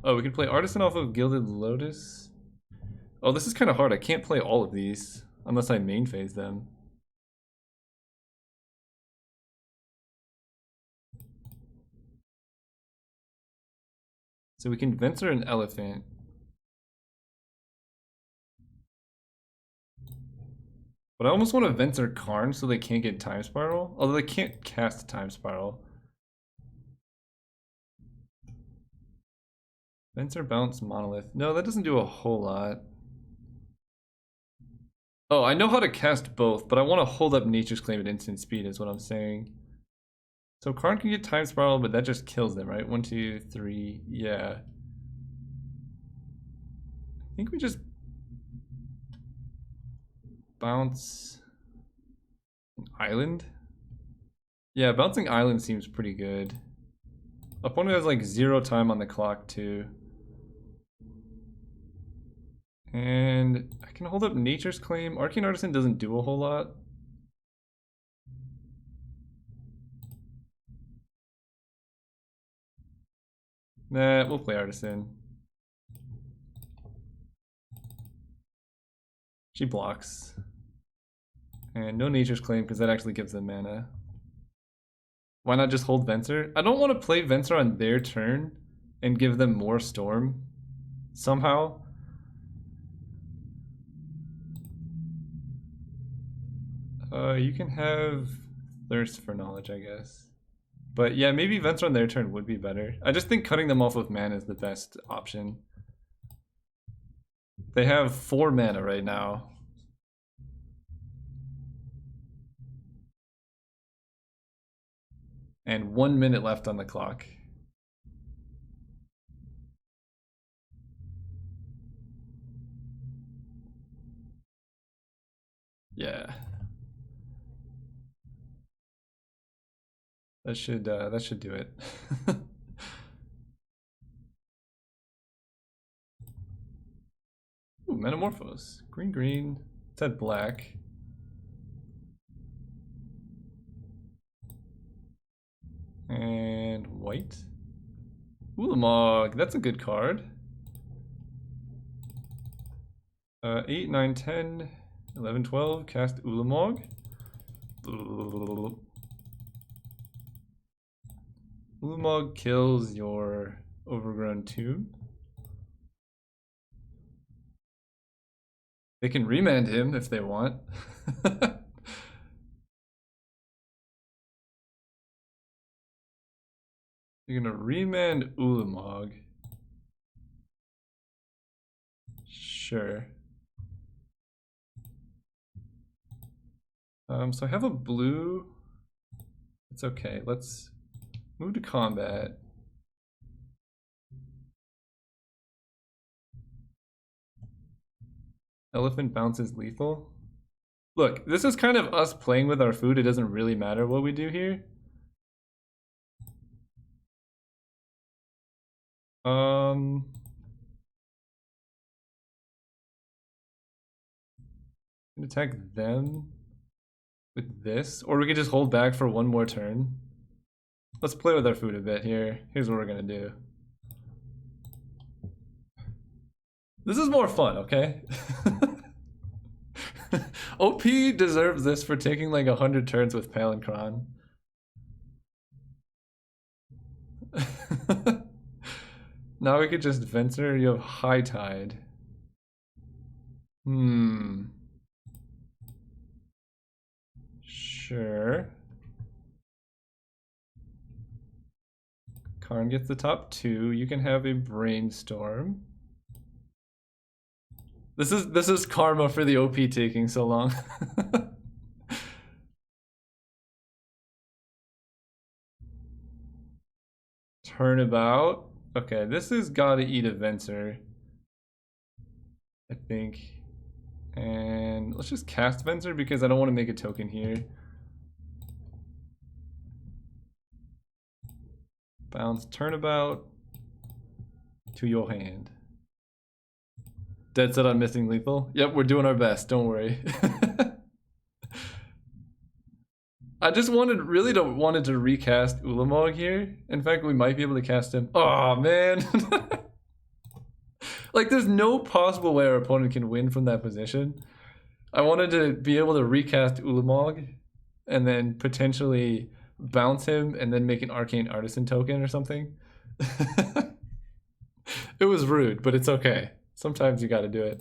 Speaker 1: Oh, we can play Artisan off of Gilded Lotus. Oh, this is kind of hard. I can't play all of these unless I main phase them. So we can Venser an elephant. But I almost want to Venser Karn so they can't get Time Spiral. Although they can't cast Time Spiral. Venser bounce Monolith. No, that doesn't do a whole lot. Oh, I know how to cast both, but I want to hold up Nature's Claim at instant speed is what I'm saying. So Karn can get Time Spiral, but that just kills them, right? 1, 2, 3, yeah. I think we just bounce an island. Yeah, bouncing island seems pretty good. Opponent has like 0 time on the clock too. And I can hold up Nature's Claim. Arcane Artisan doesn't do a whole lot. Nah, we'll play Artisan. She blocks. And no Nature's Claim because that actually gives them mana. Why not just hold Venser? I don't want to play Venser on their turn and give them more Storm somehow. You can have Thirst for Knowledge, I guess. But yeah, maybe Venser on their turn would be better. I just think cutting them off with mana is the best option. They have 4 mana right now. And 1 minute left on the clock. Yeah. That should do it. Ooh, Metamorphose. Green, green. It's at black. And white. Ulamog, that's a good card. 8, 9, 10, 11, 12, cast Ulamog. Ulamog kills your Overgrown Tomb. They can remand him if they want. You're gonna remand Ulamog. Sure. So I have a blue. It's okay. Let's move to combat. Elephant bounces lethal. Look, this is kind of us playing with our food. It doesn't really matter what we do here. Attack them. with this, or we could just hold back for one more turn. Let's play with our food a bit here. Here's what we're gonna do. This is more fun, okay? OP deserves this for taking like 100 turns with Palancron. Now we could just Venser, you have High Tide. Sure. Karn gets the top 2. You can have a Brainstorm. This is karma for the OP taking so long. Turnabout. Okay, this has gotta eat a Venser, I think. And let's just cast Venser because I don't want to make a token here. Bounce Turnabout to your hand. Dead set on missing lethal. Yep, we're doing our best, don't worry. I just really wanted to recast Ulamog here. In fact, we might be able to cast him. Oh man. Like there's no possible way our opponent can win from that position. I wanted to be able to recast Ulamog and then potentially bounce him and then make an Arcane Artisan token or something. It was rude, but it's okay. Sometimes you gotta do it.